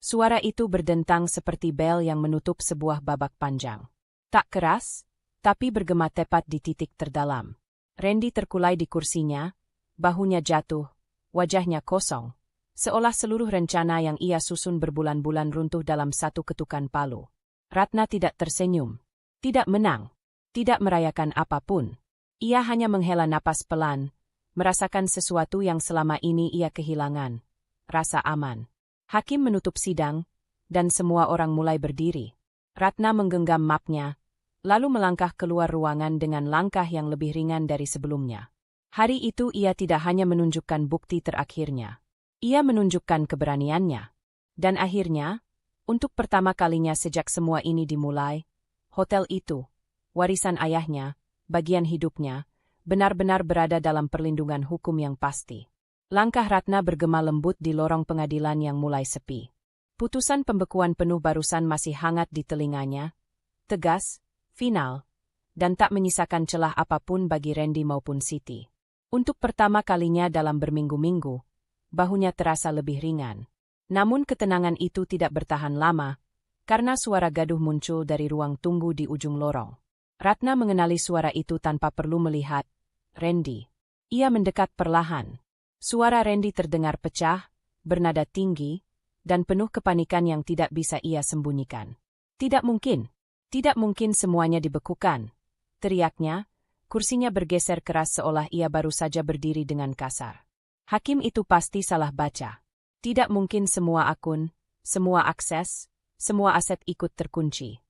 Suara itu berdentang seperti bel yang menutup sebuah babak panjang. Tak keras, tapi bergema tepat di titik terdalam. Randy terkulai di kursinya, bahunya jatuh, wajahnya kosong, seolah seluruh rencana yang ia susun berbulan-bulan runtuh dalam satu ketukan palu. Ratna tidak tersenyum, tidak menang, tidak merayakan apapun. Ia hanya menghela napas pelan, merasakan sesuatu yang selama ini ia kehilangan, rasa aman. Hakim menutup sidang, dan semua orang mulai berdiri. Ratna menggenggam mapnya, lalu melangkah keluar ruangan dengan langkah yang lebih ringan dari sebelumnya. Hari itu ia tidak hanya menunjukkan bukti terakhirnya. Ia menunjukkan keberaniannya. Dan akhirnya, untuk pertama kalinya sejak semua ini dimulai, hotel itu, warisan ayahnya, bagian hidupnya, benar-benar berada dalam perlindungan hukum yang pasti. Langkah Ratna bergema lembut di lorong pengadilan yang mulai sepi. Putusan pembekuan penuh barusan masih hangat di telinganya, tegas, final, dan tak menyisakan celah apapun bagi Randy maupun Siti. Untuk pertama kalinya dalam berminggu-minggu, bahunya terasa lebih ringan. Namun ketenangan itu tidak bertahan lama, karena suara gaduh muncul dari ruang tunggu di ujung lorong. Ratna mengenali suara itu tanpa perlu melihat. Randy. Ia mendekat perlahan. Suara Randy terdengar pecah, bernada tinggi, dan penuh kepanikan yang tidak bisa ia sembunyikan. "Tidak mungkin. Tidak mungkin semuanya dibekukan," teriaknya, kursinya bergeser keras seolah ia baru saja berdiri dengan kasar. Hakim itu pasti salah baca. Tidak mungkin semua akun, semua akses, semua aset ikut terkunci.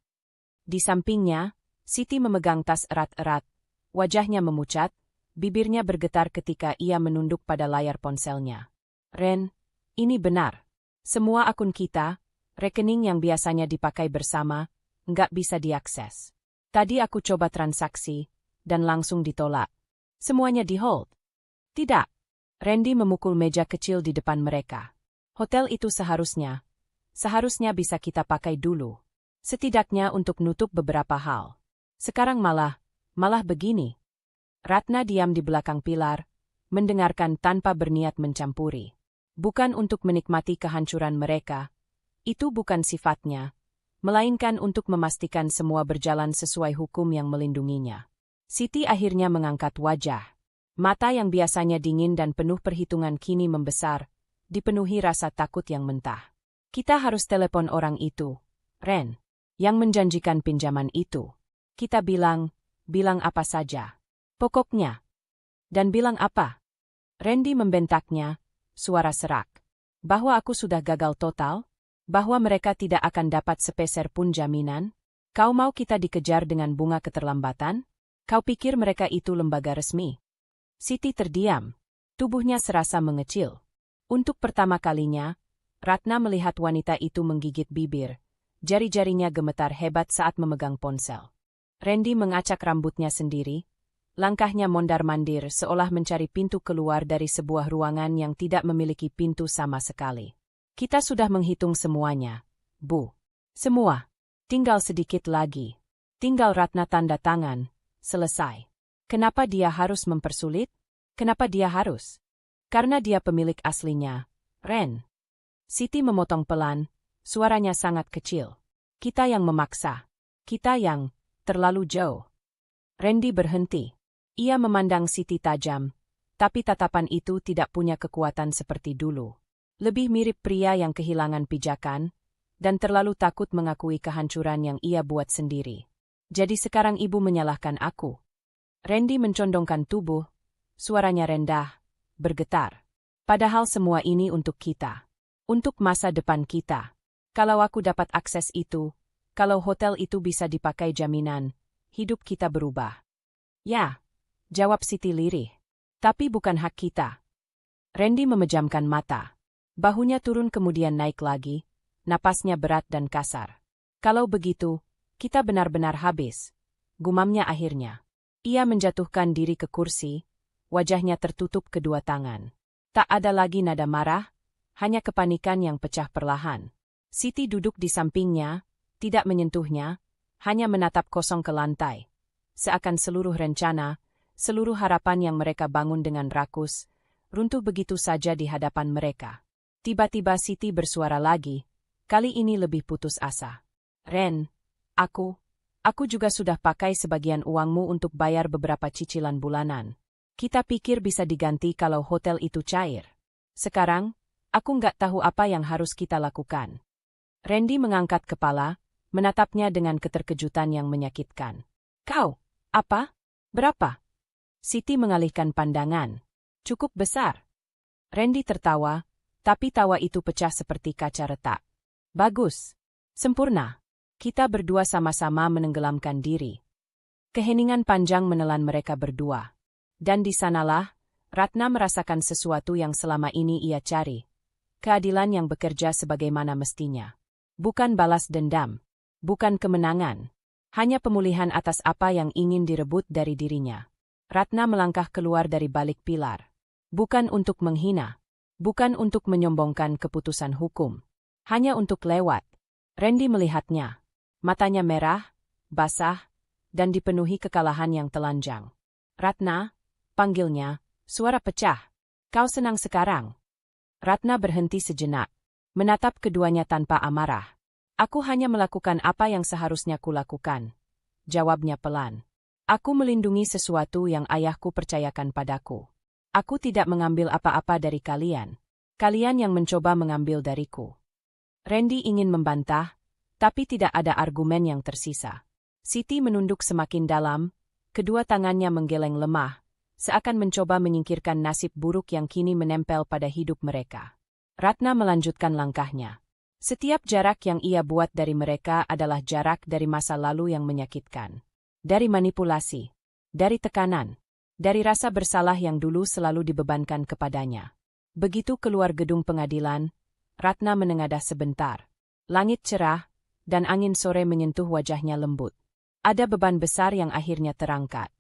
Di sampingnya, Siti memegang tas erat-erat, wajahnya memucat, bibirnya bergetar ketika ia menunduk pada layar ponselnya. "Ren, ini benar. Semua akun kita, rekening yang biasanya dipakai bersama, nggak bisa diakses. Tadi aku coba transaksi, dan langsung ditolak. Semuanya di-hold." "Tidak." Randy memukul meja kecil di depan mereka. "Hotel itu seharusnya bisa kita pakai dulu. Setidaknya untuk nutup beberapa hal. Sekarang malah begini." Ratna diam di belakang pilar, mendengarkan tanpa berniat mencampuri. Bukan untuk menikmati kehancuran mereka, itu bukan sifatnya, melainkan untuk memastikan semua berjalan sesuai hukum yang melindunginya. Siti akhirnya mengangkat wajah. Mata yang biasanya dingin dan penuh perhitungan kini membesar, dipenuhi rasa takut yang mentah. "Kita harus telepon orang itu, Ren, yang menjanjikan pinjaman itu. Kita bilang apa saja. Pokoknya." "Dan bilang apa?" Randy membentaknya, suara serak. "Bahwa aku sudah gagal total? Bahwa mereka tidak akan dapat sepeser pun jaminan? Kau mau kita dikejar dengan bunga keterlambatan? Kau pikir mereka itu lembaga resmi?" Siti terdiam. Tubuhnya serasa mengecil. Untuk pertama kalinya, Ratna melihat wanita itu menggigit bibir. Jari-jarinya gemetar hebat saat memegang ponsel. Randy mengacak rambutnya sendiri. Langkahnya mondar-mandir seolah mencari pintu keluar dari sebuah ruangan yang tidak memiliki pintu sama sekali. "Kita sudah menghitung semuanya, Bu. Semua. Tinggal sedikit lagi. Tinggal Ratna tanda tangan. Selesai." Kenapa dia harus mempersulit? Kenapa dia harus? Karena dia pemilik aslinya, Ren. Siti memotong pelan, suaranya sangat kecil. Kita yang memaksa. Kita yang terlalu jauh. Randy berhenti. Ia memandang Siti tajam, tapi tatapan itu tidak punya kekuatan seperti dulu. Lebih mirip pria yang kehilangan pijakan, dan terlalu takut mengakui kehancuran yang ia buat sendiri. Jadi sekarang ibu menyalahkan aku. Randy mencondongkan tubuh, suaranya rendah, bergetar. Padahal semua ini untuk kita. Untuk masa depan kita. Kalau aku dapat akses itu, kalau hotel itu bisa dipakai jaminan, hidup kita berubah. Ya, jawab Siti lirih. Tapi bukan hak kita. Randy memejamkan mata. Bahunya turun kemudian naik lagi, napasnya berat dan kasar. Kalau begitu, kita benar-benar habis. Gumamnya akhirnya. Ia menjatuhkan diri ke kursi, wajahnya tertutup kedua tangan. Tak ada lagi nada marah, hanya kepanikan yang pecah perlahan. Siti duduk di sampingnya, tidak menyentuhnya, hanya menatap kosong ke lantai. Seakan seluruh rencana, seluruh harapan yang mereka bangun dengan rakus, runtuh begitu saja di hadapan mereka. Tiba-tiba Siti bersuara lagi, kali ini lebih putus asa. Ren, aku juga sudah pakai sebagian uangmu untuk bayar beberapa cicilan bulanan. Kita pikir bisa diganti kalau hotel itu cair. Sekarang, aku nggak tahu apa yang harus kita lakukan. Randy mengangkat kepala, menatapnya dengan keterkejutan yang menyakitkan. Kau, apa? Berapa? Siti mengalihkan pandangan. Cukup besar. Randy tertawa, tapi tawa itu pecah seperti kaca retak. Bagus. Sempurna. Kita berdua sama-sama menenggelamkan diri. Keheningan panjang menelan mereka berdua. Dan di sanalah, Ratna merasakan sesuatu yang selama ini ia cari. Keadilan yang bekerja sebagaimana mestinya. Bukan balas dendam. Bukan kemenangan. Hanya pemulihan atas apa yang ingin direbut dari dirinya. Ratna melangkah keluar dari balik pilar. Bukan untuk menghina. Bukan untuk menyombongkan keputusan hukum. Hanya untuk lewat. Randy melihatnya. Matanya merah, basah, dan dipenuhi kekalahan yang telanjang. Ratna, panggilnya, suara pecah. Kau senang sekarang? Ratna berhenti sejenak, menatap keduanya tanpa amarah. Aku hanya melakukan apa yang seharusnya kulakukan. Jawabnya pelan. Aku melindungi sesuatu yang ayahku percayakan padaku. Aku tidak mengambil apa-apa dari kalian. Kalian yang mencoba mengambil dariku. Randy ingin membantah, tapi tidak ada argumen yang tersisa. Siti menunduk semakin dalam, kedua tangannya menggeleng lemah, seakan mencoba menyingkirkan nasib buruk yang kini menempel pada hidup mereka. Ratna melanjutkan langkahnya. Setiap jarak yang ia buat dari mereka adalah jarak dari masa lalu yang menyakitkan. Dari manipulasi, dari tekanan, dari rasa bersalah yang dulu selalu dibebankan kepadanya. Begitu keluar gedung pengadilan, Ratna menengadah sebentar. Langit cerah, dan angin sore menyentuh wajahnya lembut. Ada beban besar yang akhirnya terangkat.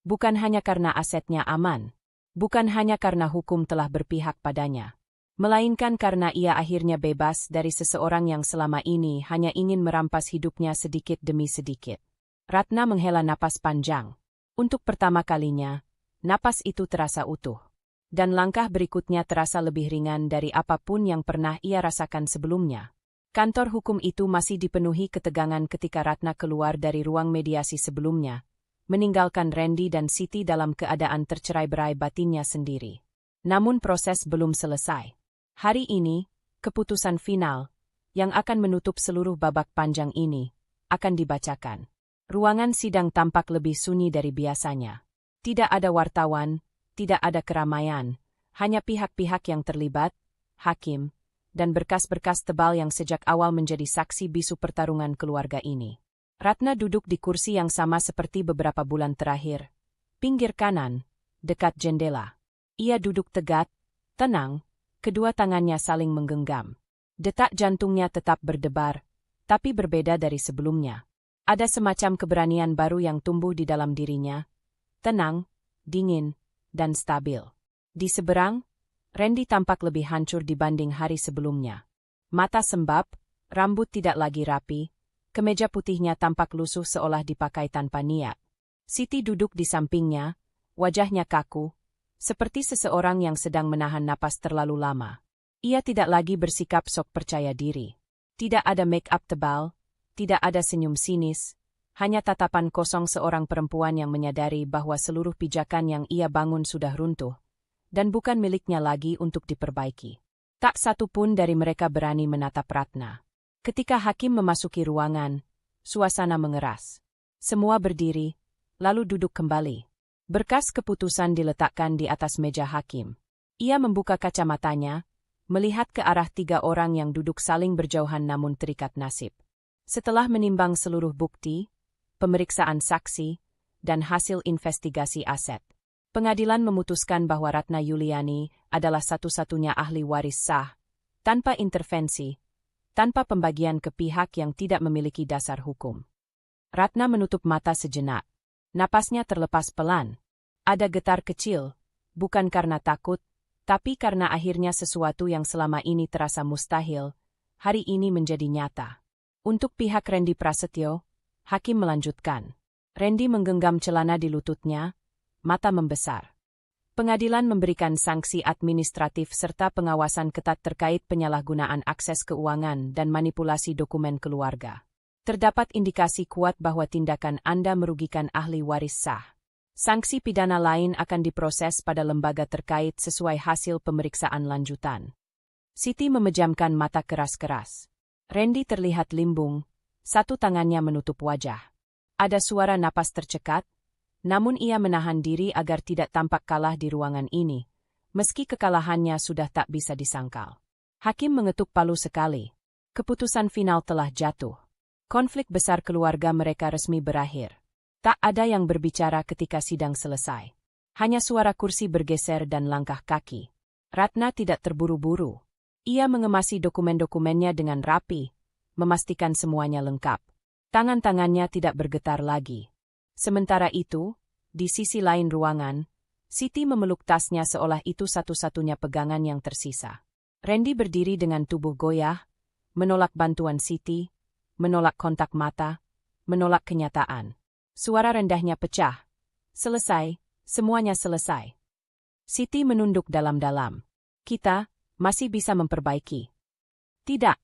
Bukan hanya karena asetnya aman. Bukan hanya karena hukum telah berpihak padanya. Melainkan karena ia akhirnya bebas dari seseorang yang selama ini hanya ingin merampas hidupnya sedikit demi sedikit. Ratna menghela napas panjang. Untuk pertama kalinya, napas itu terasa utuh. Dan langkah berikutnya terasa lebih ringan dari apapun yang pernah ia rasakan sebelumnya. Kantor hukum itu masih dipenuhi ketegangan ketika Ratna keluar dari ruang mediasi sebelumnya, meninggalkan Randy dan Siti dalam keadaan tercerai-berai batinnya sendiri. Namun proses belum selesai. Hari ini, keputusan final, yang akan menutup seluruh babak panjang ini, akan dibacakan. Ruangan sidang tampak lebih sunyi dari biasanya. Tidak ada wartawan, tidak ada keramaian, hanya pihak-pihak yang terlibat, hakim, dan berkas-berkas tebal yang sejak awal menjadi saksi bisu pertarungan keluarga ini. Ratna duduk di kursi yang sama seperti beberapa bulan terakhir. Pinggir kanan, dekat jendela. Ia duduk tegak, tenang, kedua tangannya saling menggenggam. Detak jantungnya tetap berdebar, tapi berbeda dari sebelumnya. Ada semacam keberanian baru yang tumbuh di dalam dirinya. Tenang, dingin, dan stabil. Di seberang, Randy tampak lebih hancur dibanding hari sebelumnya. Mata sembab, rambut tidak lagi rapi, kemeja putihnya tampak lusuh seolah dipakai tanpa niat. Siti duduk di sampingnya, wajahnya kaku, seperti seseorang yang sedang menahan napas terlalu lama. Ia tidak lagi bersikap sok percaya diri. Tidak ada make-up tebal, tidak ada senyum sinis, hanya tatapan kosong seorang perempuan yang menyadari bahwa seluruh pijakan yang ia bangun sudah runtuh, dan bukan miliknya lagi untuk diperbaiki. Tak satu pun dari mereka berani menatap Ratna. Ketika hakim memasuki ruangan, suasana mengeras. Semua berdiri, lalu duduk kembali. Berkas keputusan diletakkan di atas meja hakim. Ia membuka kacamatanya, melihat ke arah 3 orang yang duduk saling berjauhan namun terikat nasib. Setelah menimbang seluruh bukti, pemeriksaan saksi, dan hasil investigasi aset, pengadilan memutuskan bahwa Ratna Yuliani adalah satu-satunya ahli waris sah, tanpa intervensi, tanpa pembagian ke pihak yang tidak memiliki dasar hukum. Ratna menutup mata sejenak. Napasnya terlepas pelan. Ada getar kecil, bukan karena takut, tapi karena akhirnya sesuatu yang selama ini terasa mustahil, hari ini menjadi nyata. Untuk pihak Rendy Prasetyo, hakim melanjutkan. Rendy menggenggam celana di lututnya, mata membesar. Pengadilan memberikan sanksi administratif serta pengawasan ketat terkait penyalahgunaan akses keuangan dan manipulasi dokumen keluarga. Terdapat indikasi kuat bahwa tindakan Anda merugikan ahli waris sah. Sanksi pidana lain akan diproses pada lembaga terkait sesuai hasil pemeriksaan lanjutan. Siti memejamkan mata keras-keras. Rendy terlihat limbung, satu tangannya menutup wajah. Ada suara napas tercekat, namun ia menahan diri agar tidak tampak kalah di ruangan ini, meski kekalahannya sudah tak bisa disangkal. Hakim mengetuk palu sekali. Keputusan final telah jatuh. Konflik besar keluarga mereka resmi berakhir. Tak ada yang berbicara ketika sidang selesai. Hanya suara kursi bergeser dan langkah kaki. Ratna tidak terburu-buru. Ia mengemasi dokumen-dokumennya dengan rapi, memastikan semuanya lengkap. Tangan-tangannya tidak bergetar lagi. Sementara itu, di sisi lain ruangan, Siti memeluk tasnya seolah itu satu-satunya pegangan yang tersisa. Rendy berdiri dengan tubuh goyah, menolak bantuan Siti, menolak kontak mata, menolak kenyataan. Suara rendahnya pecah. Selesai, semuanya selesai. Siti menunduk dalam-dalam. Kita masih bisa memperbaiki. Tidak.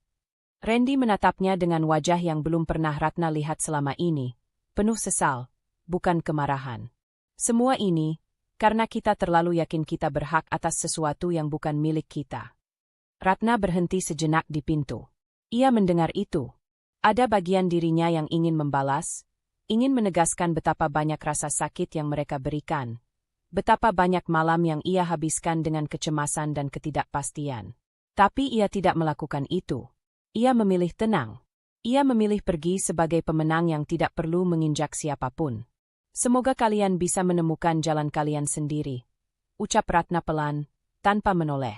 Rendy menatapnya dengan wajah yang belum pernah Ratna lihat selama ini, penuh sesal, bukan kemarahan. Semua ini, karena kita terlalu yakin kita berhak atas sesuatu yang bukan milik kita. Ratna berhenti sejenak di pintu. Ia mendengar itu. Ada bagian dirinya yang ingin membalas, ingin menegaskan betapa banyak rasa sakit yang mereka berikan, betapa banyak malam yang ia habiskan dengan kecemasan dan ketidakpastian. Tapi ia tidak melakukan itu. Ia memilih tenang. Ia memilih pergi sebagai pemenang yang tidak perlu menginjak siapapun. Semoga kalian bisa menemukan jalan kalian sendiri, ucap Ratna pelan, tanpa menoleh.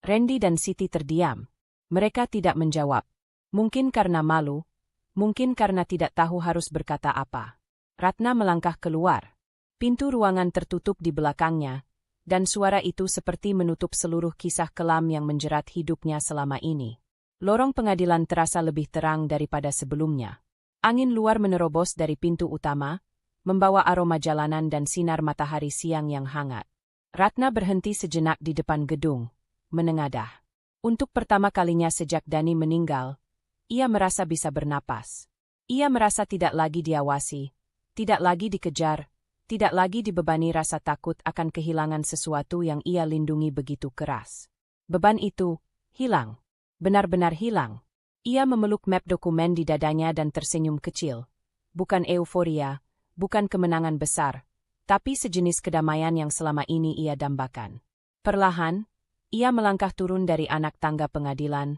Rendy dan Siti terdiam. Mereka tidak menjawab. Mungkin karena malu, mungkin karena tidak tahu harus berkata apa. Ratna melangkah keluar. Pintu ruangan tertutup di belakangnya, dan suara itu seperti menutup seluruh kisah kelam yang menjerat hidupnya selama ini. Lorong pengadilan terasa lebih terang daripada sebelumnya. Angin luar menerobos dari pintu utama, membawa aroma jalanan dan sinar matahari siang yang hangat. Ratna berhenti sejenak di depan gedung, menengadah. Untuk pertama kalinya sejak Dani meninggal, ia merasa bisa bernapas. Ia merasa tidak lagi diawasi, tidak lagi dikejar, tidak lagi dibebani rasa takut akan kehilangan sesuatu yang ia lindungi begitu keras. Beban itu hilang, benar-benar hilang. Ia memeluk map dokumen di dadanya dan tersenyum kecil. Bukan euforia, bukan kemenangan besar, tapi sejenis kedamaian yang selama ini ia dambakan. Perlahan, ia melangkah turun dari anak tangga pengadilan,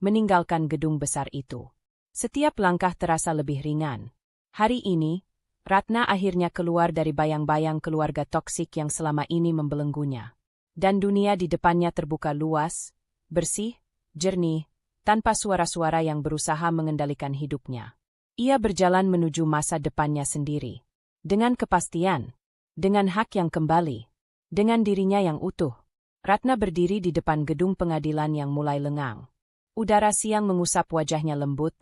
meninggalkan gedung besar itu. Setiap langkah terasa lebih ringan. Hari ini, Ratna akhirnya keluar dari bayang-bayang keluarga toksik yang selama ini membelenggunya. Dan dunia di depannya terbuka luas, bersih, jernih, tanpa suara-suara yang berusaha mengendalikan hidupnya. Ia berjalan menuju masa depannya sendiri. Dengan kepastian, dengan hak yang kembali, dengan dirinya yang utuh. Ratna berdiri di depan gedung pengadilan yang mulai lengang. Udara siang mengusap wajahnya lembut,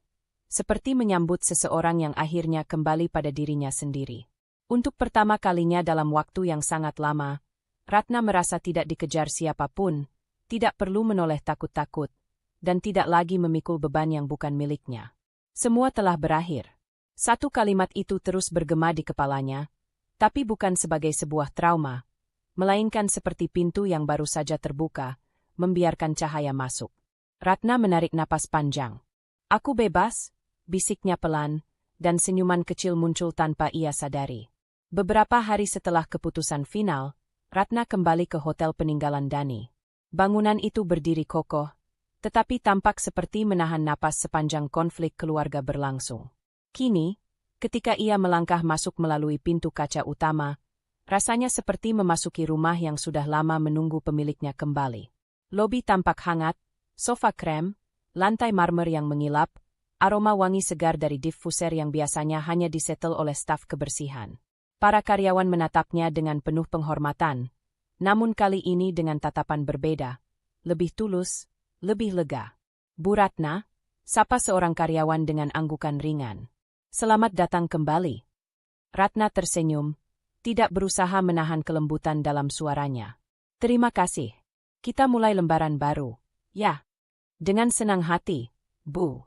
seperti menyambut seseorang yang akhirnya kembali pada dirinya sendiri. Untuk pertama kalinya dalam waktu yang sangat lama, Ratna merasa tidak dikejar siapapun, tidak perlu menoleh takut-takut, dan tidak lagi memikul beban yang bukan miliknya. Semua telah berakhir. Satu kalimat itu terus bergema di kepalanya, tapi bukan sebagai sebuah trauma, melainkan seperti pintu yang baru saja terbuka, membiarkan cahaya masuk. Ratna menarik napas panjang. "Aku bebas," bisiknya pelan, dan senyuman kecil muncul tanpa ia sadari. Beberapa hari setelah keputusan final, Ratna kembali ke hotel peninggalan Dani. Bangunan itu berdiri kokoh, tetapi tampak seperti menahan napas sepanjang konflik keluarga berlangsung. Kini, ketika ia melangkah masuk melalui pintu kaca utama, rasanya seperti memasuki rumah yang sudah lama menunggu pemiliknya kembali. Lobi tampak hangat, sofa krem, lantai marmer yang mengilap, aroma wangi segar dari diffuser yang biasanya hanya disetel oleh staf kebersihan. Para karyawan menatapnya dengan penuh penghormatan, namun kali ini dengan tatapan berbeda, lebih tulus, lebih lega. "Bu Ratna," sapa seorang karyawan dengan anggukan ringan. "Selamat datang kembali." Ratna tersenyum, tidak berusaha menahan kelembutan dalam suaranya. "Terima kasih. Kita mulai lembaran baru." "Ya." "Dengan senang hati, Bu."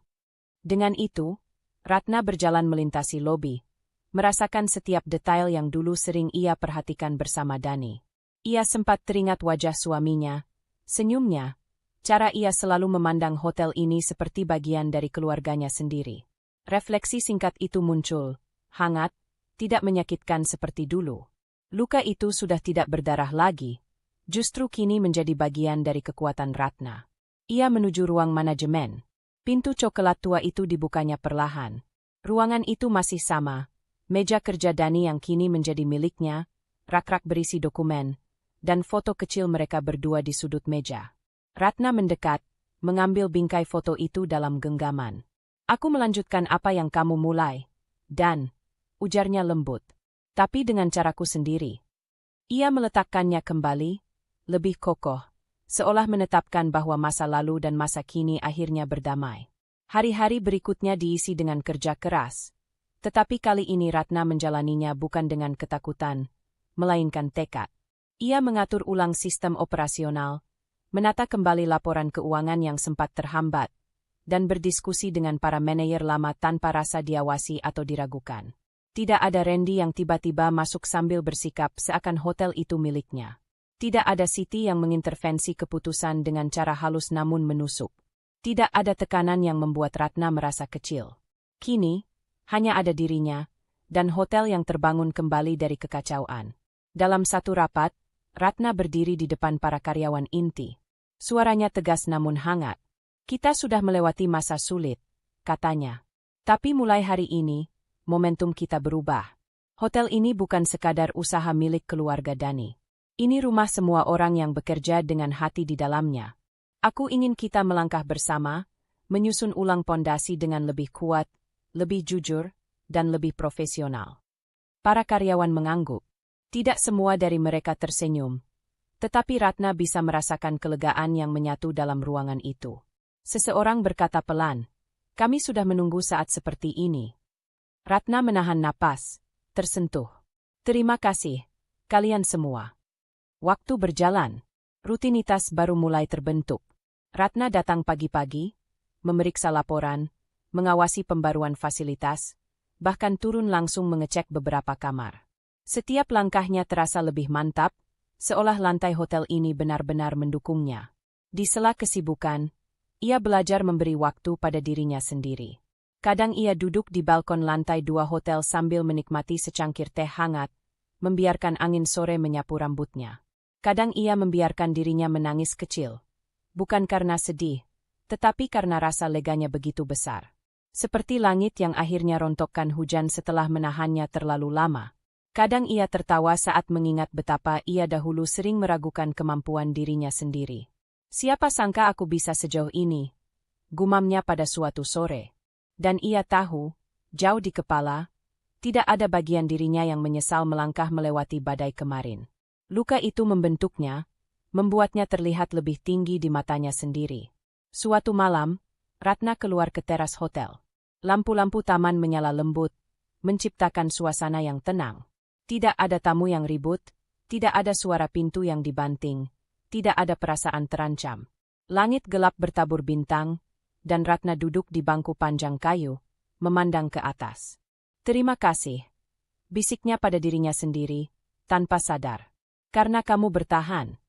Dengan itu, Ratna berjalan melintasi lobi, merasakan setiap detail yang dulu sering ia perhatikan bersama Dani. Ia sempat teringat wajah suaminya, senyumnya, cara ia selalu memandang hotel ini seperti bagian dari keluarganya sendiri. Refleksi singkat itu muncul, hangat, tidak menyakitkan seperti dulu. Luka itu sudah tidak berdarah lagi, justru kini menjadi bagian dari kekuatan Ratna. Ia menuju ruang manajemen. Pintu coklat tua itu dibukanya perlahan. Ruangan itu masih sama, meja kerja Dani yang kini menjadi miliknya, rak-rak berisi dokumen, dan foto kecil mereka berdua di sudut meja. Ratna mendekat, mengambil bingkai foto itu dalam genggaman. "Aku melanjutkan apa yang kamu mulai, Dan," ujarnya lembut. "Tapi dengan caraku sendiri." Ia meletakkannya kembali, lebih kokoh, seolah menetapkan bahwa masa lalu dan masa kini akhirnya berdamai. Hari-hari berikutnya diisi dengan kerja keras, tetapi kali ini Ratna menjalaninya bukan dengan ketakutan, melainkan tekad. Ia mengatur ulang sistem operasional, menata kembali laporan keuangan yang sempat terhambat, dan berdiskusi dengan para manajer lama tanpa rasa diawasi atau diragukan. Tidak ada Randy yang tiba-tiba masuk sambil bersikap seakan hotel itu miliknya. Tidak ada Siti yang mengintervensi keputusan dengan cara halus namun menusuk. Tidak ada tekanan yang membuat Ratna merasa kecil. Kini, hanya ada dirinya, dan hotel yang terbangun kembali dari kekacauan. Dalam satu rapat, Ratna berdiri di depan para karyawan inti. Suaranya tegas namun hangat. "Kita sudah melewati masa sulit," katanya. "Tapi mulai hari ini, momentum kita berubah. Hotel ini bukan sekadar usaha milik keluarga Dani. Ini rumah semua orang yang bekerja dengan hati di dalamnya. Aku ingin kita melangkah bersama, menyusun ulang pondasi dengan lebih kuat, lebih jujur, dan lebih profesional." Para karyawan mengangguk. Tidak semua dari mereka tersenyum, tetapi Ratna bisa merasakan kelegaan yang menyatu dalam ruangan itu. Seseorang berkata pelan, "Kami sudah menunggu saat seperti ini." Ratna menahan napas, tersentuh. "Terima kasih, kalian semua." Waktu berjalan, rutinitas baru mulai terbentuk. Ratna datang pagi-pagi, memeriksa laporan, mengawasi pembaruan fasilitas, bahkan turun langsung mengecek beberapa kamar. Setiap langkahnya terasa lebih mantap, seolah lantai hotel ini benar-benar mendukungnya. Di sela kesibukan, ia belajar memberi waktu pada dirinya sendiri. Kadang ia duduk di balkon lantai 2 hotel sambil menikmati secangkir teh hangat, membiarkan angin sore menyapu rambutnya. Kadang ia membiarkan dirinya menangis kecil. Bukan karena sedih, tetapi karena rasa leganya begitu besar. Seperti langit yang akhirnya rontokkan hujan setelah menahannya terlalu lama. Kadang ia tertawa saat mengingat betapa ia dahulu sering meragukan kemampuan dirinya sendiri. "Siapa sangka aku bisa sejauh ini?" gumamnya pada suatu sore. Dan ia tahu, jauh di kepala, tidak ada bagian dirinya yang menyesal melangkah melewati badai kemarin. Luka itu membentuknya, membuatnya terlihat lebih tinggi di matanya sendiri. Suatu malam, Ratna keluar ke teras hotel. Lampu-lampu taman menyala lembut, menciptakan suasana yang tenang. Tidak ada tamu yang ribut, tidak ada suara pintu yang dibanting, tidak ada perasaan terancam. Langit gelap bertabur bintang, dan Ratna duduk di bangku panjang kayu, memandang ke atas. "Terima kasih," bisiknya pada dirinya sendiri, tanpa sadar. "Karena kamu bertahan."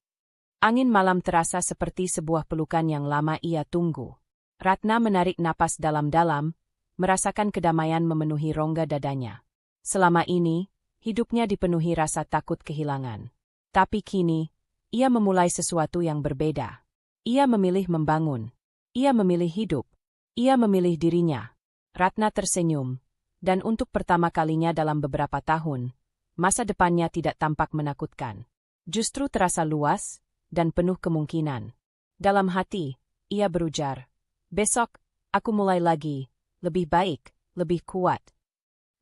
Angin malam terasa seperti sebuah pelukan yang lama ia tunggu. Ratna menarik napas dalam-dalam, merasakan kedamaian memenuhi rongga dadanya. Selama ini, hidupnya dipenuhi rasa takut kehilangan. Tapi kini, ia memulai sesuatu yang berbeda. Ia memilih membangun. Ia memilih hidup. Ia memilih dirinya. Ratna tersenyum, dan untuk pertama kalinya dalam beberapa tahun, masa depannya tidak tampak menakutkan. Justru terasa luas dan penuh kemungkinan. Dalam hati, ia berujar, "Besok, aku mulai lagi, lebih baik, lebih kuat."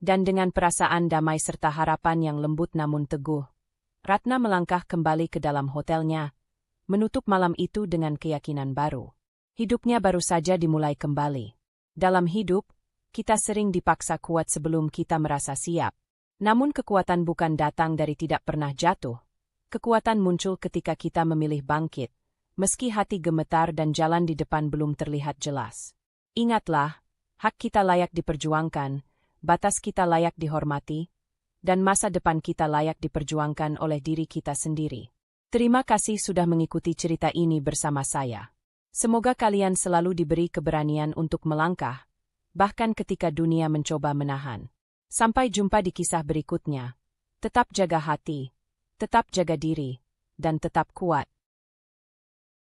Dan dengan perasaan damai serta harapan yang lembut namun teguh, Ratna melangkah kembali ke dalam hotelnya, menutup malam itu dengan keyakinan baru. Hidupnya baru saja dimulai kembali. Dalam hidup, kita sering dipaksa kuat sebelum kita merasa siap. Namun kekuatan bukan datang dari tidak pernah jatuh. Kekuatan muncul ketika kita memilih bangkit, meski hati gemetar dan jalan di depan belum terlihat jelas. Ingatlah, hak kita layak diperjuangkan, batas kita layak dihormati, dan masa depan kita layak diperjuangkan oleh diri kita sendiri. Terima kasih sudah mengikuti cerita ini bersama saya. Semoga kalian selalu diberi keberanian untuk melangkah, bahkan ketika dunia mencoba menahan. Sampai jumpa di kisah berikutnya. Tetap jaga hati, tetap jaga diri, dan tetap kuat.